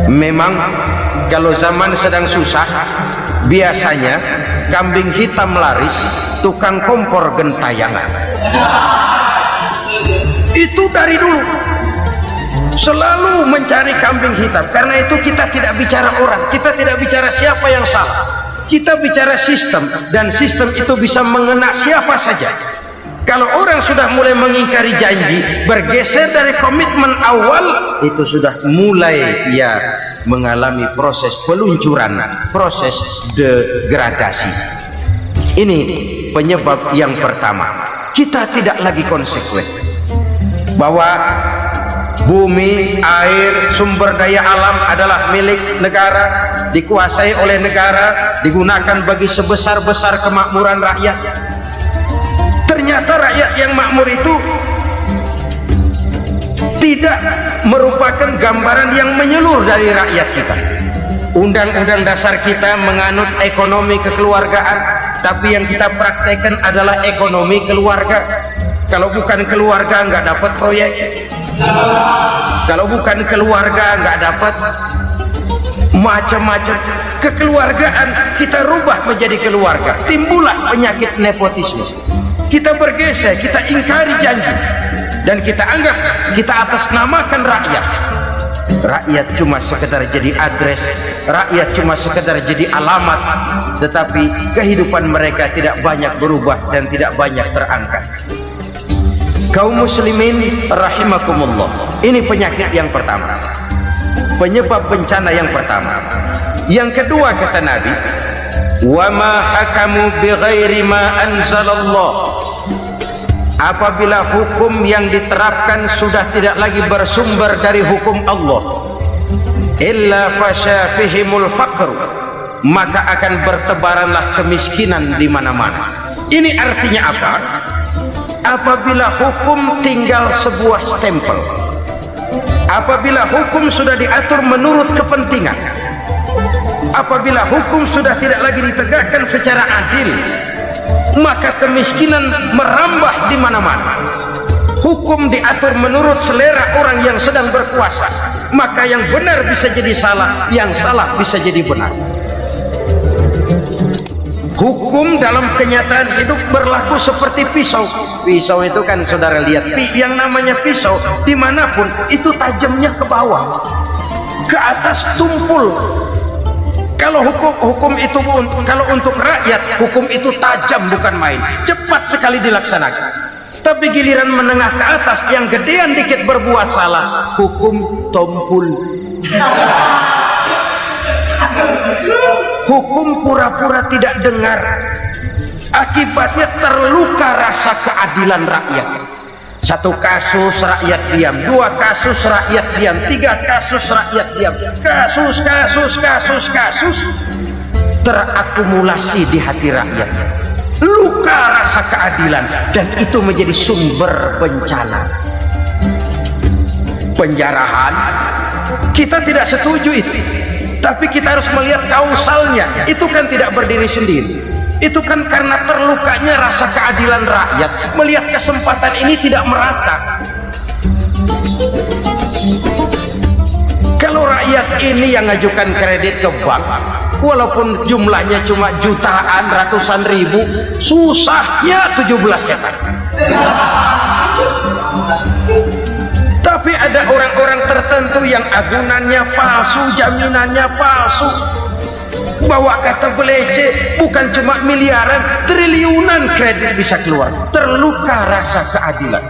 Memang kalau zaman sedang susah, biasanya kambing hitam laris, tukang kompor gentayangan. Itu dari dulu selalu mencari kambing hitam. Karena itu kita tidak bicara orang, kita tidak bicara siapa yang salah, kita bicara sistem, dan sistem itu bisa mengena siapa saja. Kalau orang sudah mulai mengingkari janji, bergeser dari komitmen awal, itu sudah mulai ya mengalami proses peluncuran, proses degradasi. Ini penyebab yang pertama. Kita tidak lagi konsekuen bahwa bumi, air, sumber daya alam adalah milik negara, dikuasai oleh negara, digunakan bagi sebesar-besar kemakmuran rakyat. Ternyata rakyat yang makmur itu tidak merupakan gambaran yang menyeluruh dari rakyat kita. Undang-undang dasar kita menganut ekonomi kekeluargaan, tapi yang kita praktekkan adalah ekonomi keluarga. Kalau bukan keluarga nggak dapat proyek, kalau bukan keluarga nggak dapat macam-macam. Kekeluargaan kita rubah menjadi keluarga, timbullah penyakit nepotisme. Kita bergeser, kita ingkari janji, dan kita anggap kita atasnamakan rakyat. Rakyat cuma sekedar jadi adres, rakyat cuma sekedar jadi alamat, tetapi kehidupan mereka tidak banyak berubah dan tidak banyak terangkat. Kaum muslimin rahimakumullah, ini penyakit yang pertama, penyebab bencana yang pertama. Yang kedua, kata Nabi, wa ma hakamu bighairi ma anzalallah. Apabila hukum yang diterapkan sudah tidak lagi bersumber dari hukum Allah, illa fasha fihimul faqr, maka akan bertebaranlah kemiskinan di mana-mana. Ini artinya apa? Apabila hukum tinggal sebuah stempel, apabila hukum sudah diatur menurut kepentingan, apabila hukum sudah tidak lagi ditegakkan secara adil, maka kemiskinan merambah di mana-mana. Hukum diatur menurut selera orang yang sedang berkuasa, maka yang benar bisa jadi salah, yang salah bisa jadi benar. Hukum dalam kenyataan hidup berlaku seperti pisau. Pisau itu kan saudara lihat, yang namanya pisau dimanapun itu tajamnya ke bawah, ke atas tumpul. Kalau hukum itu kalau untuk rakyat, hukum itu tajam bukan main, cepat sekali dilaksanakan. Tapi giliran menengah ke atas yang gedean dikit berbuat salah, hukum tumpul. Hukum pura-pura tidak dengar, akibatnya terluka rasa keadilan rakyat. Satu kasus rakyat diam, dua kasus rakyat diam, tiga kasus rakyat diam, kasus terakumulasi di hati rakyat, luka rasa keadilan, dan itu menjadi sumber bencana. Penjarahan kita tidak setuju itu, tapi kita harus melihat kausalnya. Itu kan tidak berdiri sendiri, itu kan karena terlukanya rasa keadilan rakyat melihat kesempatan ini tidak merata. Kalau rakyat ini yang ngajukan kredit ke bank, walaupun jumlahnya cuma jutaan, ratusan ribu, susahnya 17 setan. Tapi ada orang-orang tertentu yang agunannya palsu, jaminannya palsu, bawa kata belece, bukan cuma miliaran, triliunan kredit bisa keluar. Terluka rasa keadilan,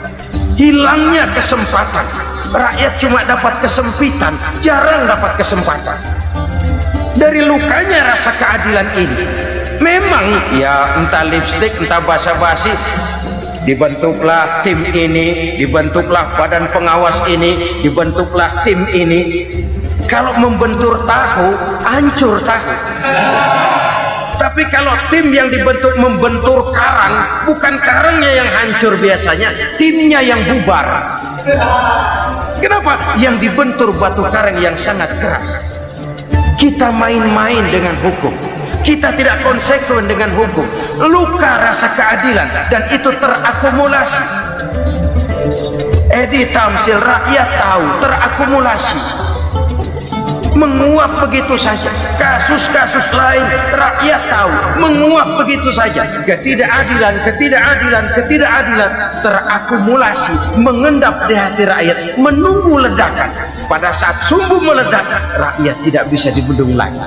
hilangnya kesempatan. Rakyat cuma dapat kesempitan, jarang dapat kesempatan. Dari lukanya rasa keadilan ini, memang ya entah lipstik, entah basa-basi, dibentuklah tim ini, dibentuklah badan pengawas ini, dibentuklah tim ini. Kalau membentur tahu, hancur tahu. Tapi kalau tim yang dibentuk membentur karang, bukan karangnya yang hancur biasanya, timnya yang bubar. Kenapa? Yang dibentur batu karang yang sangat keras. Kita main-main dengan hukum, kita tidak konsekuen dengan hukum. Luka rasa keadilan, dan itu terakumulasi. Edi Tamsil, rakyat tahu, terakumulasi, menguap begitu saja. Kasus-kasus lain rakyat tahu, menguap begitu saja. Ketidakadilan terakumulasi, mengendap di hati rakyat, menunggu ledakan. Pada saat sumbu meledak, rakyat tidak bisa dibendung lagi.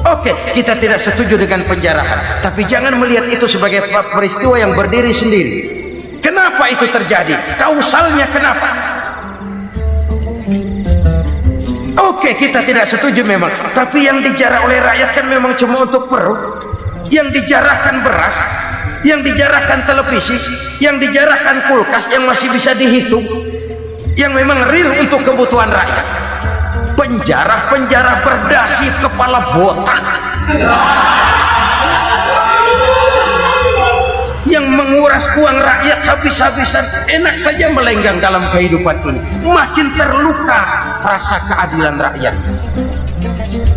Oke, kita tidak setuju dengan penjarahan, tapi jangan melihat itu sebagai peristiwa yang berdiri sendiri. Kenapa itu terjadi? Kausalnya kenapa? Oke, kita tidak setuju memang, tapi yang dijarah oleh rakyat kan memang cuma untuk perut. Yang dijarahkan beras, yang dijarahkan televisi, yang dijarahkan kulkas yang masih bisa dihitung, yang memang real untuk kebutuhan rakyat. Penjara-penjara berdasi kepala botak yang menguras uang rakyat habis-habisan, enak saja melenggang dalam kehidupan ini. Makin terluka rasa keadilan rakyat.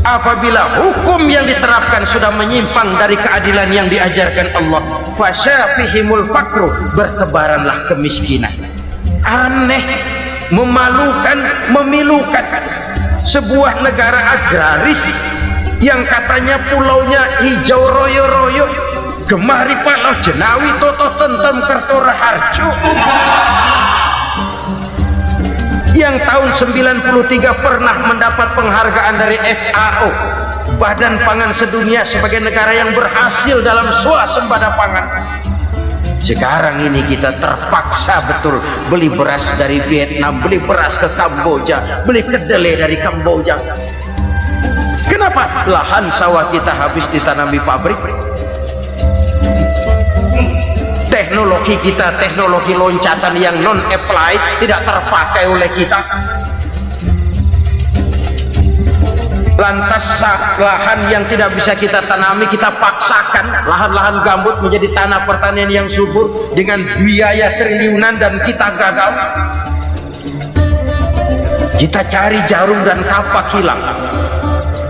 Apabila hukum yang diterapkan sudah menyimpang dari keadilan yang diajarkan Allah, fasyafihimul fakru, bertebaranlah kemiskinan. Aneh, memalukan, memilukan. Sebuah negara agraris yang katanya pulaunya hijau royo-royo, gemari palau jenawi toto tentem kertora harjo, yang tahun 93 pernah mendapat penghargaan dari FAO, Badan Pangan Sedunia, sebagai negara yang berhasil dalam swasembada pangan. Sekarang ini kita terpaksa betul beli beras dari Vietnam, beli beras ke Kamboja, beli kedelai dari Kamboja. Kenapa? Lahan sawah kita habis ditanami pabrik. Teknologi kita, teknologi loncatan yang non-applied, tidak terpakai oleh kita. Lantas lahan yang tidak bisa kita tanami, kita paksakan lahan-lahan gambut menjadi tanah pertanian yang subur dengan biaya triliunan, dan kita gagal. Kita cari jarum dan kapak hilang.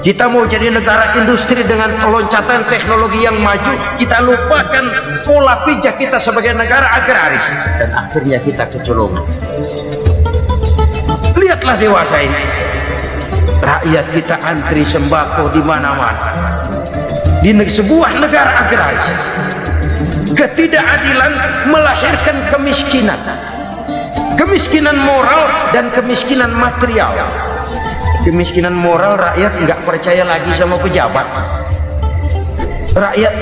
Kita mau jadi negara industri dengan loncatan teknologi yang maju, kita lupakan pola pijak kita sebagai negara agraris, dan akhirnya kita kecolongan. Lihatlah dewasa ini, rakyat kita antri sembako di mana-mana. Di sebuah negara agraris, ketidakadilan melahirkan kemiskinan, kemiskinan moral dan kemiskinan material. Kemiskinan moral, rakyat nggak percaya lagi sama pejabat. Rakyat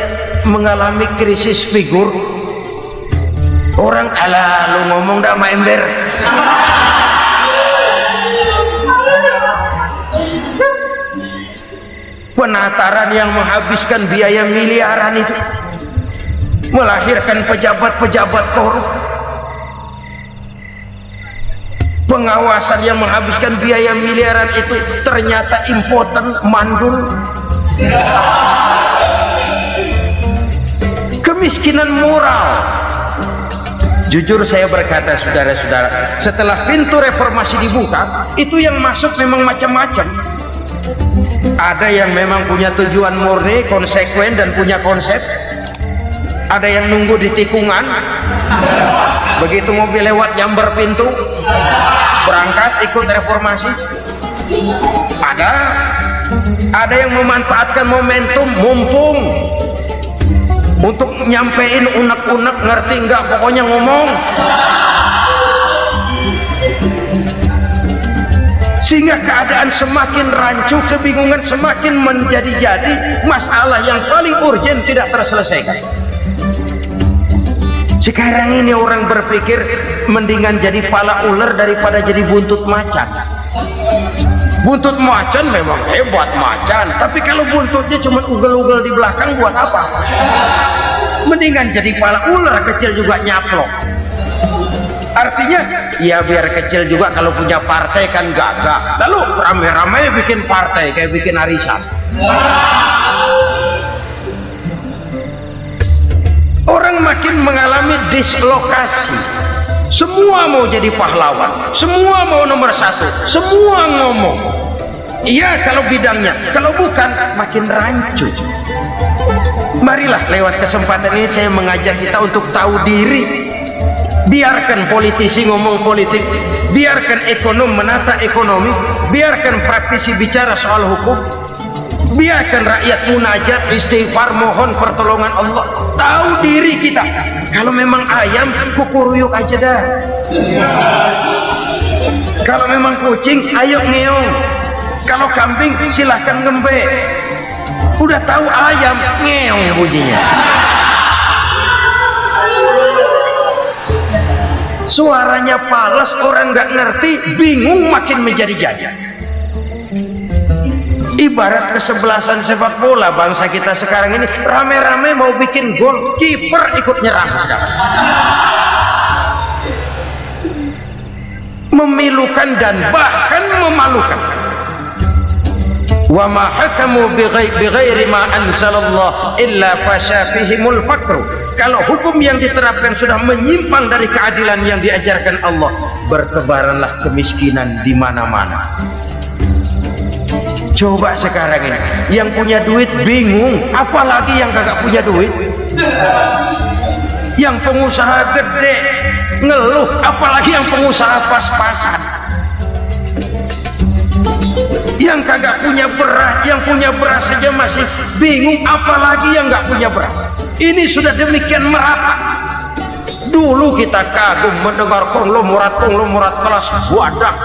mengalami krisis figur. Orang ala lu ngomong dah sama ember. Penataran yang menghabiskan biaya miliaran itu melahirkan pejabat-pejabat korup. Pengawasan yang menghabiskan biaya miliaran itu ternyata impoten, mandul. Kemiskinan moral. Jujur saya berkata, saudara-saudara, setelah pintu reformasi dibuka, itu yang masuk memang macam-macam. Ada yang memang punya tujuan murni, konsekuen, dan punya konsep. Ada yang nunggu di tikungan, begitu mobil lewat nyamber pintu, berangkat ikut reformasi. Ada yang memanfaatkan momentum, mumpung, untuk nyampein unek-unek, ngerti nggak, pokoknya ngomong. sehingga keadaan semakin rancu, kebingungan semakin menjadi-jadi, masalah yang paling urgen tidak terselesaikan. Sekarang ini orang berpikir mendingan jadi pala ular daripada jadi buntut macan. Buntut macan memang hebat macan, tapi kalau buntutnya cuma ugel-ugel di belakang buat apa? Mendingan jadi pala ular kecil juga nyaplok. Artinya ya biar kecil juga kalau punya partai kan gagah. Lalu rame-rame bikin partai kayak bikin arisan. Orang makin mengalami dislokasi. Semua mau jadi pahlawan, semua mau nomor satu, semua ngomong iya kalau bidangnya, kalau bukan makin rancu. Marilah lewat kesempatan ini saya mengajak kita untuk tahu diri. Biarkan politisi ngomong politik, biarkan ekonom menata ekonomi, biarkan praktisi bicara soal hukum, biarkan rakyat munajat, istighfar, mohon pertolongan Allah. Tahu diri kita. Kalau memang ayam, kukuruyuk aja dah. Kalau memang kucing, ayo ngeong. Kalau kambing, silahkan ngembe. Udah tahu ayam, ngeong bunyinya. Suaranya palas, orang nggak ngerti, bingung, makin menjadi-jadi. Ibarat kesebelasan sepak bola bangsa kita sekarang ini, rame-rame mau bikin gol, kiper ikut nyerang sekarang. Memilukan dan bahkan memalukan. Wa ma hakamu bighairi ma anzalallah illa fasha fihimul faqru. Kalau hukum yang diterapkan sudah menyimpang dari keadilan yang diajarkan Allah, bertebaranlah kemiskinan di mana-mana. Coba sekarang ini yang punya duit bingung, apalagi yang kagak punya duit. Yang pengusaha gede ngeluh, apalagi yang pengusaha pas-pasan. Yang kagak punya beras, yang punya beras saja masih bingung, apalagi yang nggak punya beras. Ini sudah demikian merata. Dulu kita kagum mendengar konglomerat kelas wadah,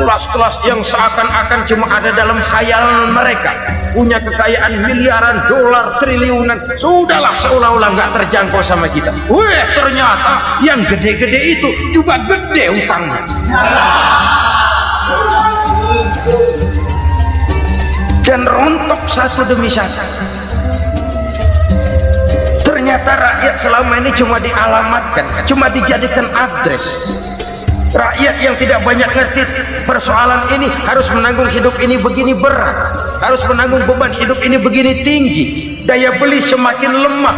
kelas-kelas yang seakan-akan cuma ada dalam khayalan mereka, punya kekayaan miliaran dolar, triliunan. Sudahlah, seolah-olah nggak terjangkau sama kita. Weh, ternyata yang gede-gede itu juga gede utangnya. Dan rontok satu demi satu. Ternyata rakyat selama ini cuma dialamatkan, cuma dijadikan address. Rakyat yang tidak banyak ngerti persoalan ini harus menanggung hidup ini begini berat, harus menanggung beban hidup ini begini tinggi, daya beli semakin lemah,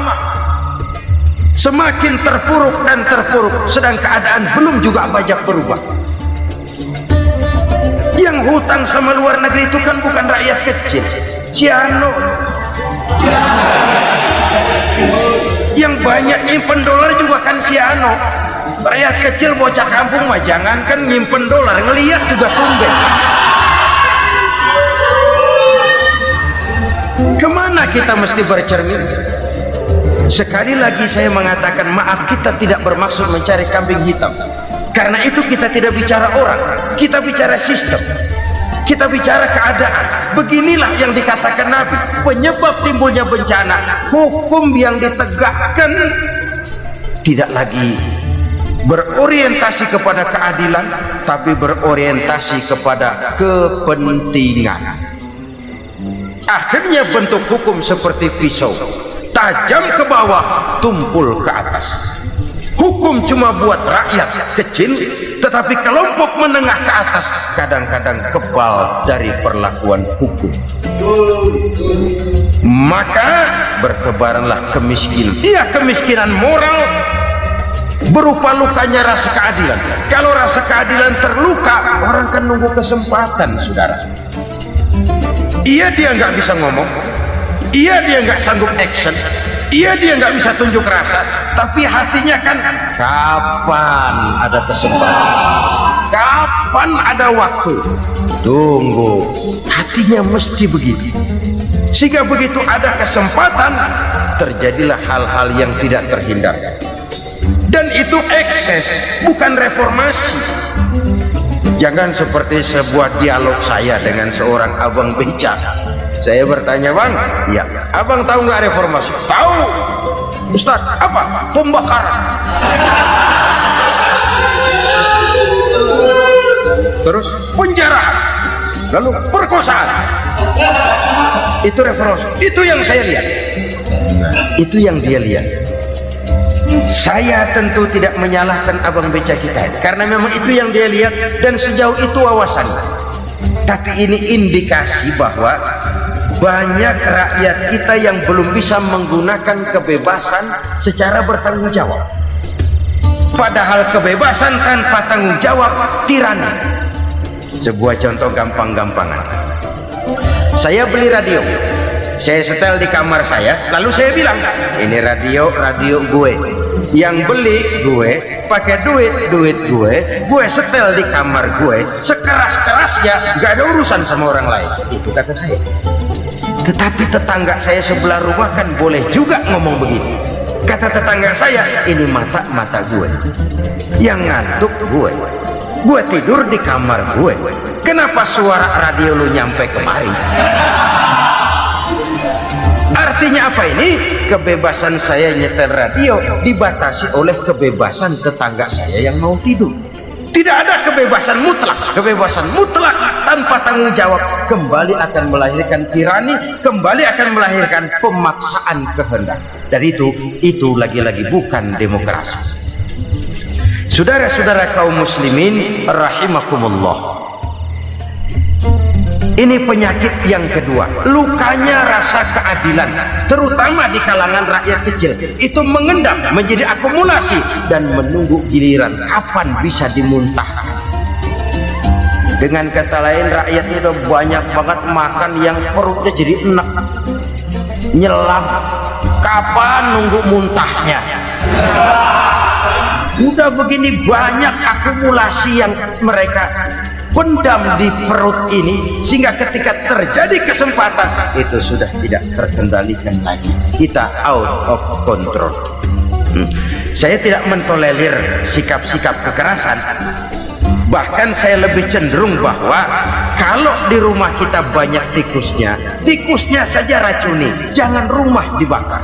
semakin terpuruk dan terpuruk, sedang keadaan belum juga banyak berubah. Yang hutang sama luar negeri itu kan bukan rakyat kecil, Ciano. Yang banyak nyimpen dolar juga kan Ciano. Rakyat kecil bocah kampung mah jangankan nyimpen dolar, ngelihat juga tumben. Kemana kita mesti bercermin? Sekali lagi saya mengatakan maaf, kita tidak bermaksud mencari kambing hitam. Karena itu kita tidak bicara orang, kita bicara sistem, kita bicara keadaan. Beginilah yang dikatakan Nabi, penyebab timbulnya bencana, hukum yang ditegakkan tidak lagi berorientasi kepada keadilan, tapi berorientasi kepada kepentingan. Akhirnya bentuk hukum seperti pisau, tajam ke bawah, tumpul ke atas. Hukum cuma buat rakyat kecil, tetapi kelompok menengah ke atas kadang-kadang kebal dari perlakuan hukum. Maka bertebaranlah kemiskinan. Iya, kemiskinan moral berupa lukanya rasa keadilan. Kalau rasa keadilan terluka, orang kan nunggu kesempatan, saudara. Iya, dia nggak bisa ngomong, iya dia nggak sanggup action, iya dia nggak bisa tunjuk rasa, tapi hatinya kan kapan ada kesempatan, kapan ada waktu, tunggu. Hatinya mesti begitu, sehingga begitu ada kesempatan terjadilah hal-hal yang tidak terhindarkan. Dan itu ekses, bukan reformasi. Jangan seperti sebuah dialog saya dengan seorang abang beca. Saya bertanya, bang, iya, abang tahu nggak reformasi? Tahu. Ustaz, apa? Pembakaran. Terus penjarahan, lalu perkosaan. Itu reformasi. Itu yang saya lihat. Itu yang dia lihat. Saya tentu tidak menyalahkan abang beca kita, karena memang itu yang dia lihat dan sejauh itu wawasannya. Tapi ini indikasi bahwa banyak rakyat kita yang belum bisa menggunakan kebebasan secara bertanggung jawab. Padahal kebebasan tanpa tanggung jawab tirani. Sebuah contoh gampang-gampangan. Saya beli radio, saya setel di kamar saya, lalu saya bilang, ini radio gue. Yang beli gue, pakai duit gue setel di kamar gue, sekeras-kerasnya, gak ada urusan sama orang lain. Itu kata saya. Tetapi tetangga saya sebelah rumah kan boleh juga ngomong begitu. Kata tetangga saya, ini mata gue, yang ngantuk gue tidur di kamar gue, kenapa suara radio lu nyampe kemari? Artinya apa ini? Kebebasan saya nyetel radio dibatasi oleh kebebasan tetangga saya yang mau tidur. Tidak ada kebebasan mutlak. Kebebasan mutlak tanpa tanggung jawab kembali akan melahirkan tirani, kembali akan melahirkan pemaksaan kehendak. Dan itu lagi-lagi bukan demokrasi. Saudara-saudara kaum muslimin rahimakumullah. Ini penyakit yang kedua, lukanya rasa keadilan, terutama di kalangan rakyat kecil. Itu mengendap menjadi akumulasi dan menunggu giliran kapan bisa dimuntahkan. Dengan kata lain, rakyat itu banyak banget makan yang perutnya jadi enak, nyelam. Kapan nunggu muntahnya? Udah begini banyak akumulasi yang mereka pendam di perut ini, sehingga ketika terjadi kesempatan itu sudah tidak terkendalikan lagi. Kita out of control. Saya tidak mentolerir sikap-sikap kekerasan. Bahkan saya lebih cenderung bahwa kalau di rumah kita banyak tikusnya saja racuni, jangan rumah dibakar.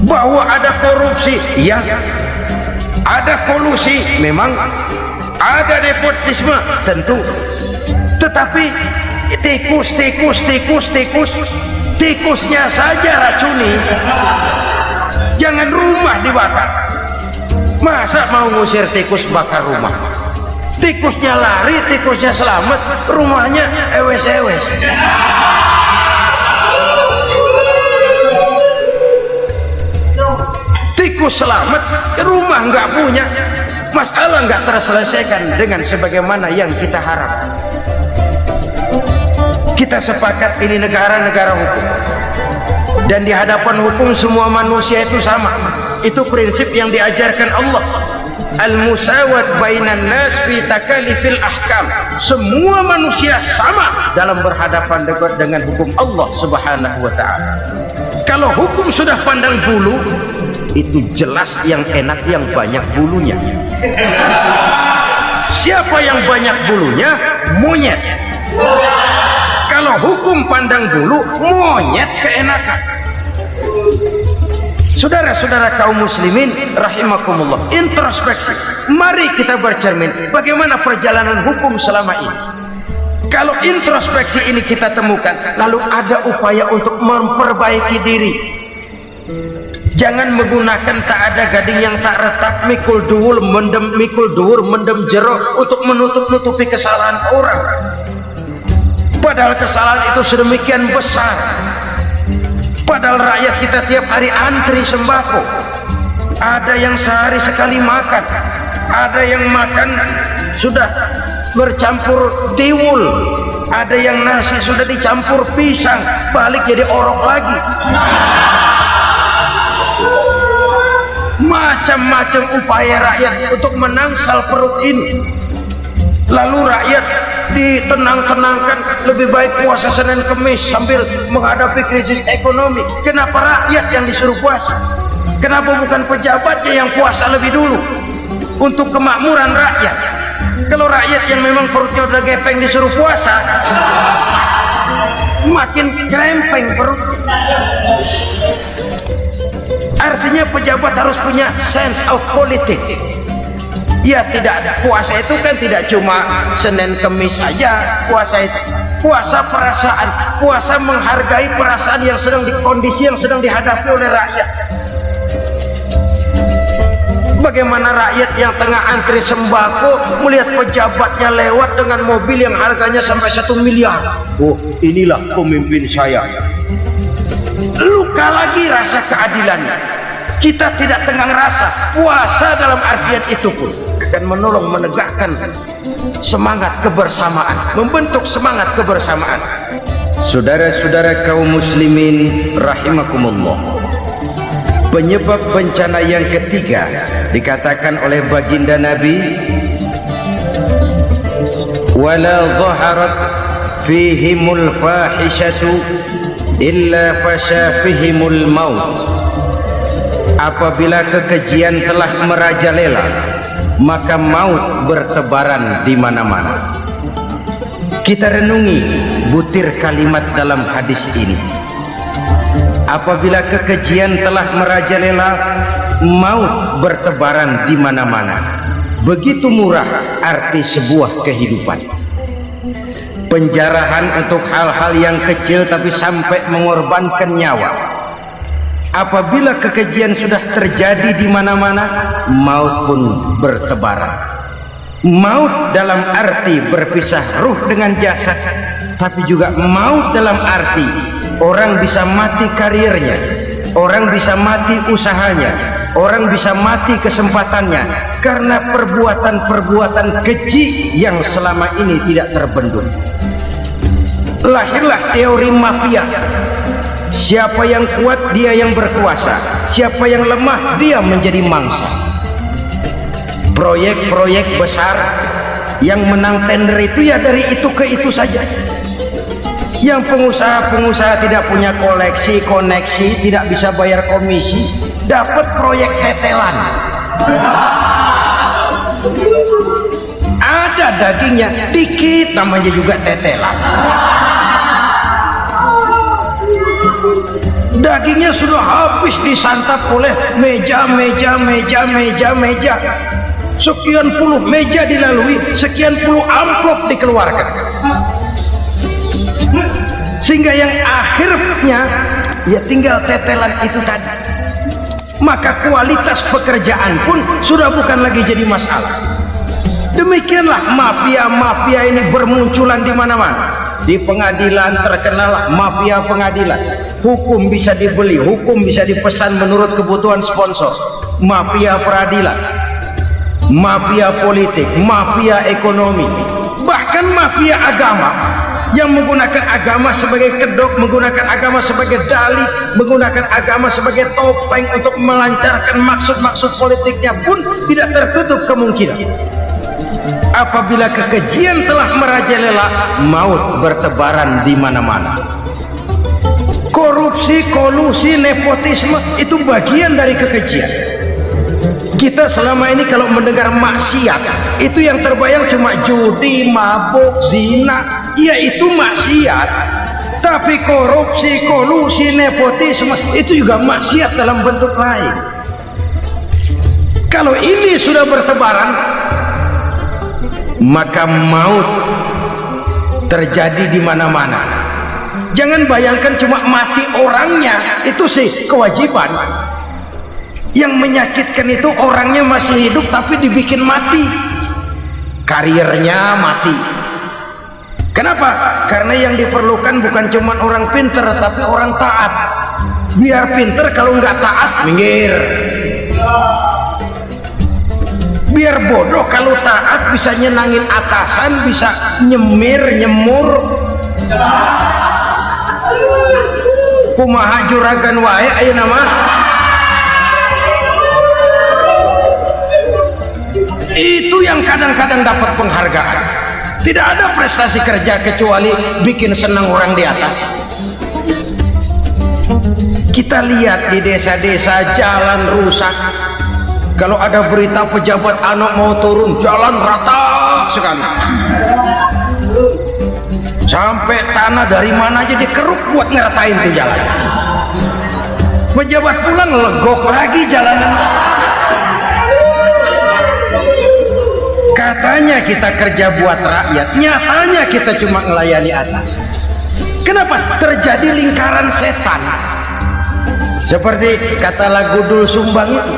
Bahwa ada korupsi, ya, ada kolusi, memang ada nepotisme, tentu. Tetapi tikusnya saja racuni, jangan rumah dibakar. Masa mau ngusir tikus bakar rumah? Tikusnya lari, tikusnya selamat, rumahnya ewes-ewes. Tikus selamat, rumah nggak punya, masalah nggak terselesaikan dengan sebagaimana yang kita harapkan. Kita sepakat ini negara hukum, dan di hadapan hukum semua manusia itu sama. Itu prinsip yang diajarkan Allah. Al-musawat bainan nas fi takalifil ahkam. Semua manusia sama dalam berhadapan dengan hukum Allah Subhanahu wa ta'ala. Kalau hukum sudah pandang bulu, itu jelas yang enak yang banyak bulunya. Siapa yang banyak bulunya? Monyet. Kalau hukum pandang bulu, monyet keenakan. Saudara-saudara kaum muslimin rahimakumullah, introspeksi. Mari kita bercermin bagaimana perjalanan hukum selama ini. Kalau introspeksi ini kita temukan, lalu ada upaya untuk memperbaiki diri. Jangan menggunakan tak ada gading yang tak retak, mikul duwur mendem jero untuk menutup-nutupi kesalahan orang. Padahal kesalahan itu sedemikian besar. Padahal rakyat kita tiap hari antri sembako. Ada yang sehari sekali makan, ada yang makan sudah bercampur tiwul, ada yang nasi sudah dicampur pisang, balik jadi orok lagi. Macam-macam upaya rakyat untuk menangsal perut ini. Lalu rakyat ditenang-tenangkan, lebih baik puasa Senin Kemis sambil menghadapi krisis ekonomi. Kenapa rakyat yang disuruh puasa? Kenapa bukan pejabatnya yang puasa lebih dulu? untuk kemakmuran rakyat. Kalau rakyat yang memang perutnya udah gepeng disuruh puasa, makin krempeng perut. Artinya pejabat harus punya sense of politik. Ya, tidak ada puasa itu kan tidak cuma Senin Kemis saja. Puasa itu puasa perasaan, puasa menghargai perasaan yang sedang kondisi yang sedang dihadapi oleh rakyat. Bagaimana rakyat yang tengah antri sembako melihat pejabatnya lewat dengan mobil yang harganya sampai 1 miliar. Oh, inilah pemimpin saya. Luka lagi rasa keadilannya. Kita tidak tenggang rasa. Puasa dalam artian itu pun akan menolong menegakkan semangat kebersamaan, membentuk semangat kebersamaan. Saudara-saudara kaum muslimin rahimakumullah, penyebab bencana yang ketiga dikatakan oleh baginda Nabi, wala dhaharat fihimul fahishatu illa fasha fihimul maut. Apabila kekejian telah merajalela, maka maut bertebaran di mana-mana. Kita renungi butir kalimat dalam hadis ini. Apabila kekejian telah merajalela, maut bertebaran di mana-mana. Begitu murah arti sebuah kehidupan. Penjarahan untuk hal-hal yang kecil tapi sampai mengorbankan nyawa. Apabila kekejian sudah terjadi di mana-mana, maut pun bertebaran. Maut dalam arti berpisah ruh dengan jasad, tapi juga maut dalam arti orang bisa mati karirnya, orang bisa mati usahanya, orang bisa mati kesempatannya karena perbuatan-perbuatan keji yang selama ini tidak terbendung. Lahirlah teori mafia. Siapa yang kuat dia yang berkuasa, siapa yang lemah dia menjadi mangsa. Proyek-proyek besar yang menang tender itu ya dari itu ke itu saja. Yang pengusaha-pengusaha tidak punya koleksi, koneksi, tidak bisa bayar komisi, dapat proyek tetelan. Ada dagingnya dikit, namanya juga tetelan. Dagingnya sudah habis disantap oleh meja. Sekian puluh meja dilalui, sekian puluh amplop dikeluarkan. Sehingga yang akhirnya ya tinggal tetelan itu tadi. Maka kualitas pekerjaan pun sudah bukan lagi jadi masalah. Demikianlah mafia-mafia ini bermunculan di mana-mana. Di pengadilan terkenal mafia pengadilan. Hukum bisa dibeli, hukum bisa dipesan menurut kebutuhan sponsor. Mafia peradilan, mafia politik, mafia ekonomi, bahkan mafia agama yang menggunakan agama sebagai kedok, menggunakan agama sebagai dalih, menggunakan agama sebagai topeng untuk melancarkan maksud-maksud politiknya pun tidak tertutup kemungkinan. Apabila kekejian telah merajalela, maut bertebaran di mana-mana. Korupsi, kolusi, nepotisme itu bagian dari kekejian. Kita selama ini kalau mendengar maksiat, itu yang terbayang cuma judi, mabuk, zina. Ya itu maksiat. Tapi korupsi, kolusi, nepotisme itu juga maksiat dalam bentuk lain. Kalau ini sudah bertebaran, maka maut terjadi di mana-mana. Jangan bayangkan cuma mati orangnya, itu sih kewajiban. Yang menyakitkan itu orangnya masih hidup tapi dibikin mati, karirnya mati. Kenapa? Karena yang diperlukan bukan cuma orang pinter tapi orang taat. Biar pinter, kalau nggak taat minggir. Biar bodoh, kalau taat bisa nyenangin atasan, bisa nyemur. Kumaha juragan wae ayo nama. Itu yang kadang-kadang dapat penghargaan. Tidak ada prestasi kerja kecuali bikin senang orang di atas. Kita lihat di desa-desa jalan rusak, Kalau ada berita pejabat anak mau turun, jalan rata sekali. Sampai tanah dari mana aja dikeruk buat ngeratain tuh jalan. Pejabat pulang legok lagi jalanan. Katanya kita kerja buat rakyat, nyatanya kita cuma melayani atas. Kenapa? Terjadi lingkaran setan. Seperti kata lagu Dul Sumbang itu,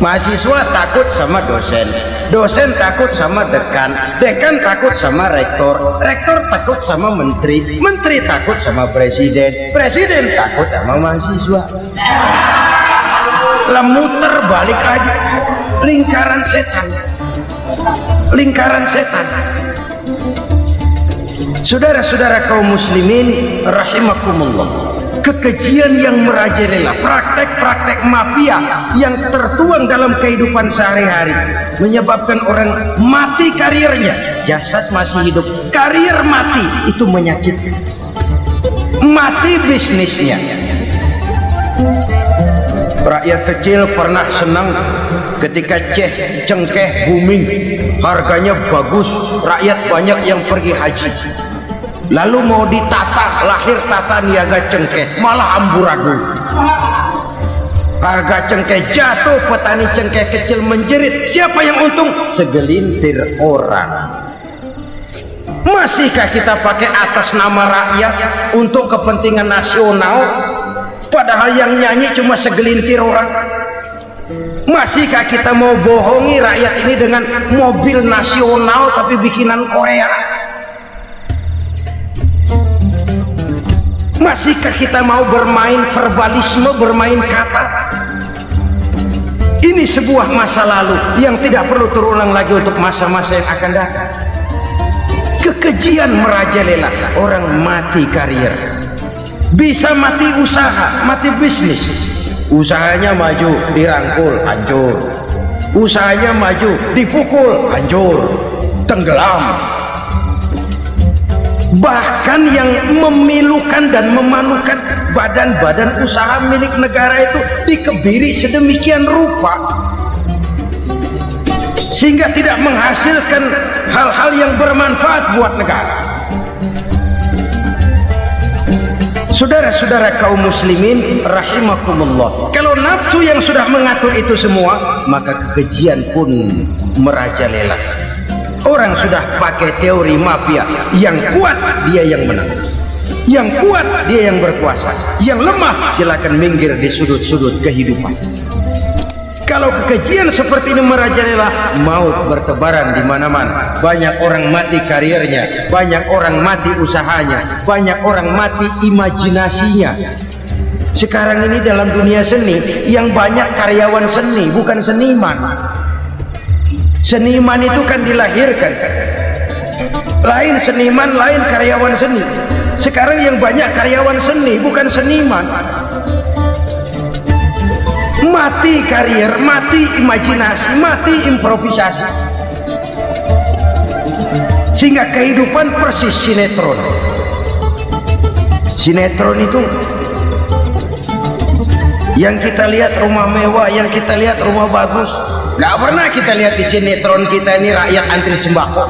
mahasiswa takut sama dosen, dosen takut sama dekan, dekan takut sama rektor, rektor takut sama menteri, menteri takut sama presiden, presiden takut sama mahasiswa. Lah muter balik lagi, lingkaran setan, lingkaran setan. Saudara-saudara kaum muslimin rahimakumullah, kekejian yang merajalela, praktek-praktek mafia yang tertuang dalam kehidupan sehari-hari menyebabkan orang mati karirnya, jasad masih hidup, karir mati, itu menyakitkan. Mati bisnisnya. Rakyat kecil pernah senang ketika cengkeh booming, harganya bagus, rakyat banyak yang pergi haji. Lalu mau ditata, lahir tata niaga cengkeh, malah amburadul. Harga cengkeh jatuh, petani cengkeh kecil menjerit. Siapa yang untung? Segelintir orang. Masihkah kita pakai atas nama rakyat untuk kepentingan nasional, padahal yang nyanyi cuma segelintir orang? Masihkah kita mau bohongi rakyat ini dengan mobil nasional tapi bikinan Korea? Masihkah kita mau bermain verbalisme, bermain kata? Ini sebuah masa lalu yang tidak perlu terulang lagi untuk masa-masa yang akan datang. Kekejian merajalela, orang mati karir, bisa mati usaha, mati bisnis. Usahanya maju, dirangkul, hancur. Usahanya maju, dipukul, hancur, tenggelam. Bahkan yang memilukan dan memalukan badan-badan usaha milik negara itu dikebiri sedemikian rupa sehingga tidak menghasilkan hal-hal yang bermanfaat buat negara. Saudara-saudara kaum muslimin rahimakumullah, kalau nafsu yang sudah mengatur itu semua, maka kekejian pun merajalela. Orang sudah pakai teori mafia, yang kuat dia yang menang, yang kuat dia yang berkuasa, yang lemah silakan minggir di sudut-sudut kehidupan. Kalau kekejian seperti ini merajalela, maut bertebaran di mana-mana. Banyak orang mati karirnya, banyak orang mati usahanya, banyak orang mati imajinasinya. Sekarang ini dalam dunia seni yang banyak karyawan seni, bukan seniman. Seniman itu kan dilahirkan, lain seniman, lain karyawan seni. Sekarang yang banyak karyawan seni, bukan seniman. Mati karir, mati imajinasi, mati improvisasi, sehingga kehidupan persis sinetron. Sinetron itu yang kita lihat rumah mewah, yang kita lihat rumah bagus. Gak pernah kita lihat di sinetron kita ini rakyat antri sembako.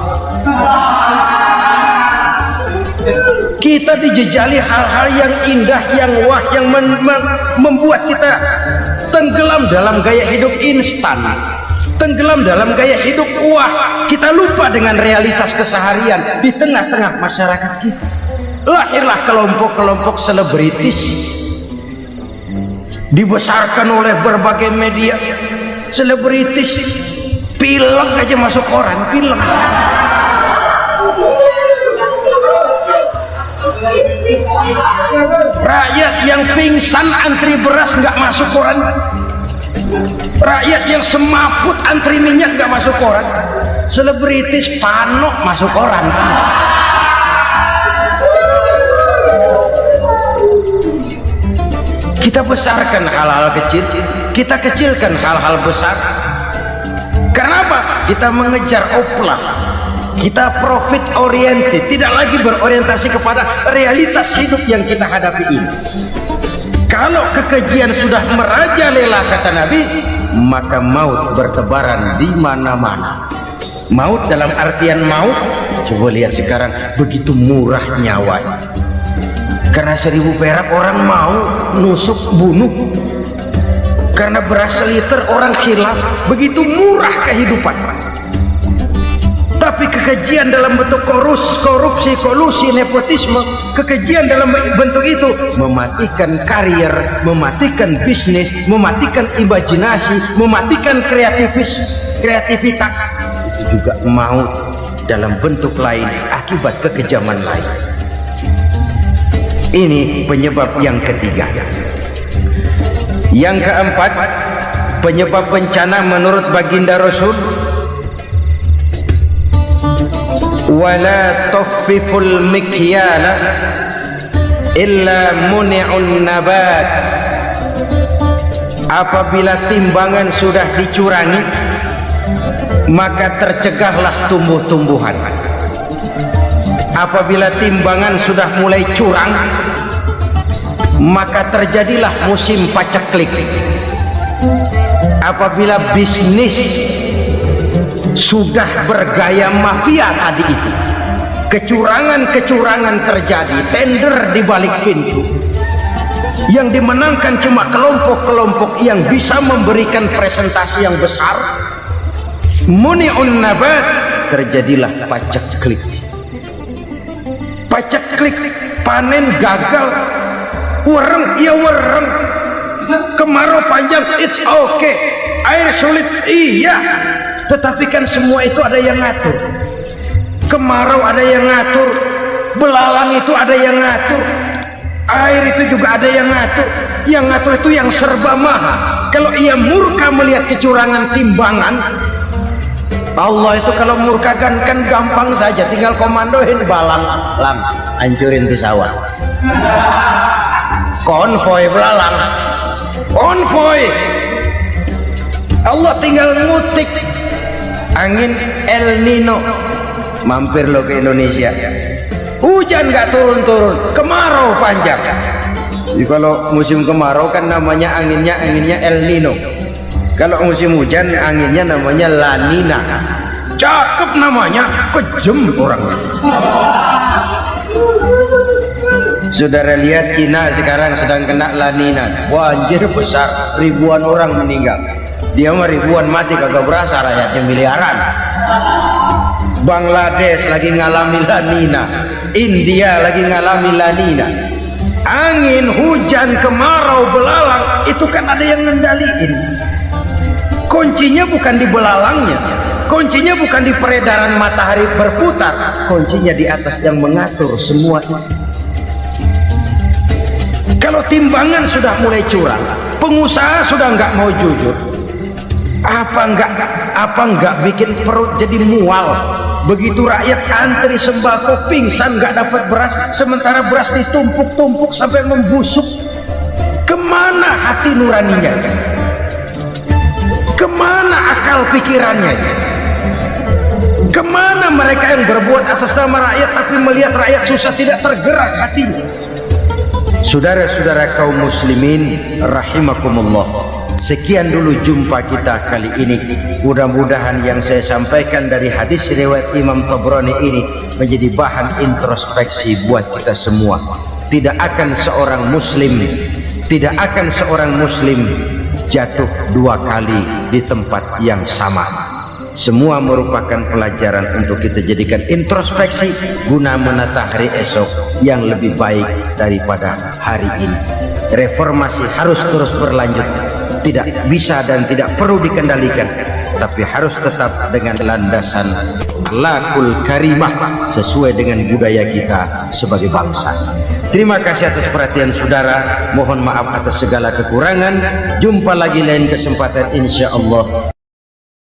Kita dijejali hal-hal yang indah, yang wah, yang membuat kita tenggelam dalam gaya hidup instan, tenggelam dalam gaya hidup wah. Kita lupa dengan realitas keseharian di tengah-tengah masyarakat kita. Lahirlah kelompok-kelompok selebritis, dibesarkan oleh berbagai media. Selebritis pilek aja masuk koran, pilek. Rakyat yang pingsan antri beras nggak masuk koran. Rakyat yang semaput antri minyak nggak masuk koran. Selebritis panok masuk koran. Kita besarkan hal-hal kecil, kita kecilkan hal-hal besar. Kenapa? Kita mengejar oplah, kita profit oriented, tidak lagi berorientasi kepada realitas hidup yang kita hadapi ini. Kalau kekejian sudah merajalela, kata Nabi, maka maut bertebaran di mana-mana. Maut dalam artian maut, coba lihat sekarang begitu murah nyawa. Karena 1000 perak orang mau nusuk bunuh. Karena beras seliter orang khilaf, begitu murah kehidupan. Tapi kekejian dalam bentuk korupsi, kolusi, nepotisme, kekejian dalam bentuk itu mematikan karier, mematikan bisnis, mematikan imajinasi, mematikan kreativitas. Itu juga maut dalam bentuk lain akibat kekejaman lain. Ini penyebab yang ketiga. Yang keempat, penyebab bencana menurut baginda Rasul, wala tuffiful mikyala illa muni'un nabat. Apabila timbangan sudah dicurangi, maka tercegahlah tumbuh-tumbuhan. Apabila timbangan sudah mulai curang, maka terjadilah musim paceklik. Apabila bisnis sudah bergaya mafia tadi itu, kecurangan-kecurangan terjadi, tender di balik pintu, yang dimenangkan cuma kelompok-kelompok yang bisa memberikan presentasi yang besar, muni'un nabat, terjadilah paceklik. Paceklik, panen gagal, wereng, ya wereng, kemarau panjang, it's okay, air sulit, iya. Tetapi kan semua itu ada yang ngatur. Kemarau ada yang ngatur, belalang itu ada yang ngatur, air itu juga ada yang ngatur. Yang ngatur itu yang serba maha. Kalau ia murka melihat kecurangan timbangan, Allah itu kalau murka kan gampang saja, tinggal komandoin belalang, lang, hancurin tuh sawah. Konvoy belalang, konvoy. Allah tinggal ngutik. Angin El Nino mampir lo ke Indonesia, hujan nggak turun-turun, kemarau panjang. Jadi kalau musim kemarau kan namanya anginnya El Nino. Kalau musim hujan anginnya namanya La Nina. Cakep namanya, kejem orangnya. Saudara lihat Cina sekarang sedang kena La Nina, banjir besar, ribuan orang meninggal. Dia mah ribuan mati kagak berasa, rakyatnya miliaran. Bangladesh lagi ngalami La Nina, India lagi ngalami La Nina. Angin, hujan, kemarau, belalang itu kan ada yang ngendaliin. Kuncinya bukan di belalangnya, kuncinya bukan di peredaran matahari berputar, kuncinya di atas yang mengatur semua itu. Kalau timbangan sudah mulai curang, pengusaha sudah nggak mau jujur, apa enggak bikin perut jadi mual. Begitu rakyat antri sembako pingsan nggak dapat beras, sementara beras ditumpuk-tumpuk sampai membusuk. Kemana hati nuraninya? Kemana akal pikirannya? Kemana mereka yang berbuat atas nama rakyat tapi melihat rakyat susah tidak tergerak hatinya? Saudara-saudara kaum muslimin rahimakumullah, sekian dulu jumpa kita kali ini. Mudah-mudahan yang saya sampaikan dari hadis riwayat Imam Tabrani ini menjadi bahan introspeksi buat kita semua. Tidak akan seorang muslim jatuh 2 kali di tempat yang sama. Semua merupakan pelajaran untuk kita jadikan introspeksi guna menata hari esok yang lebih baik daripada hari ini. Reformasi harus terus berlanjut, tidak bisa dan tidak perlu dikendalikan, tapi harus tetap dengan landasan akhlakul karimah sesuai dengan budaya kita sebagai bangsa. Terima kasih atas perhatian saudara, mohon maaf atas segala kekurangan. Jumpa lagi lain kesempatan insyaallah.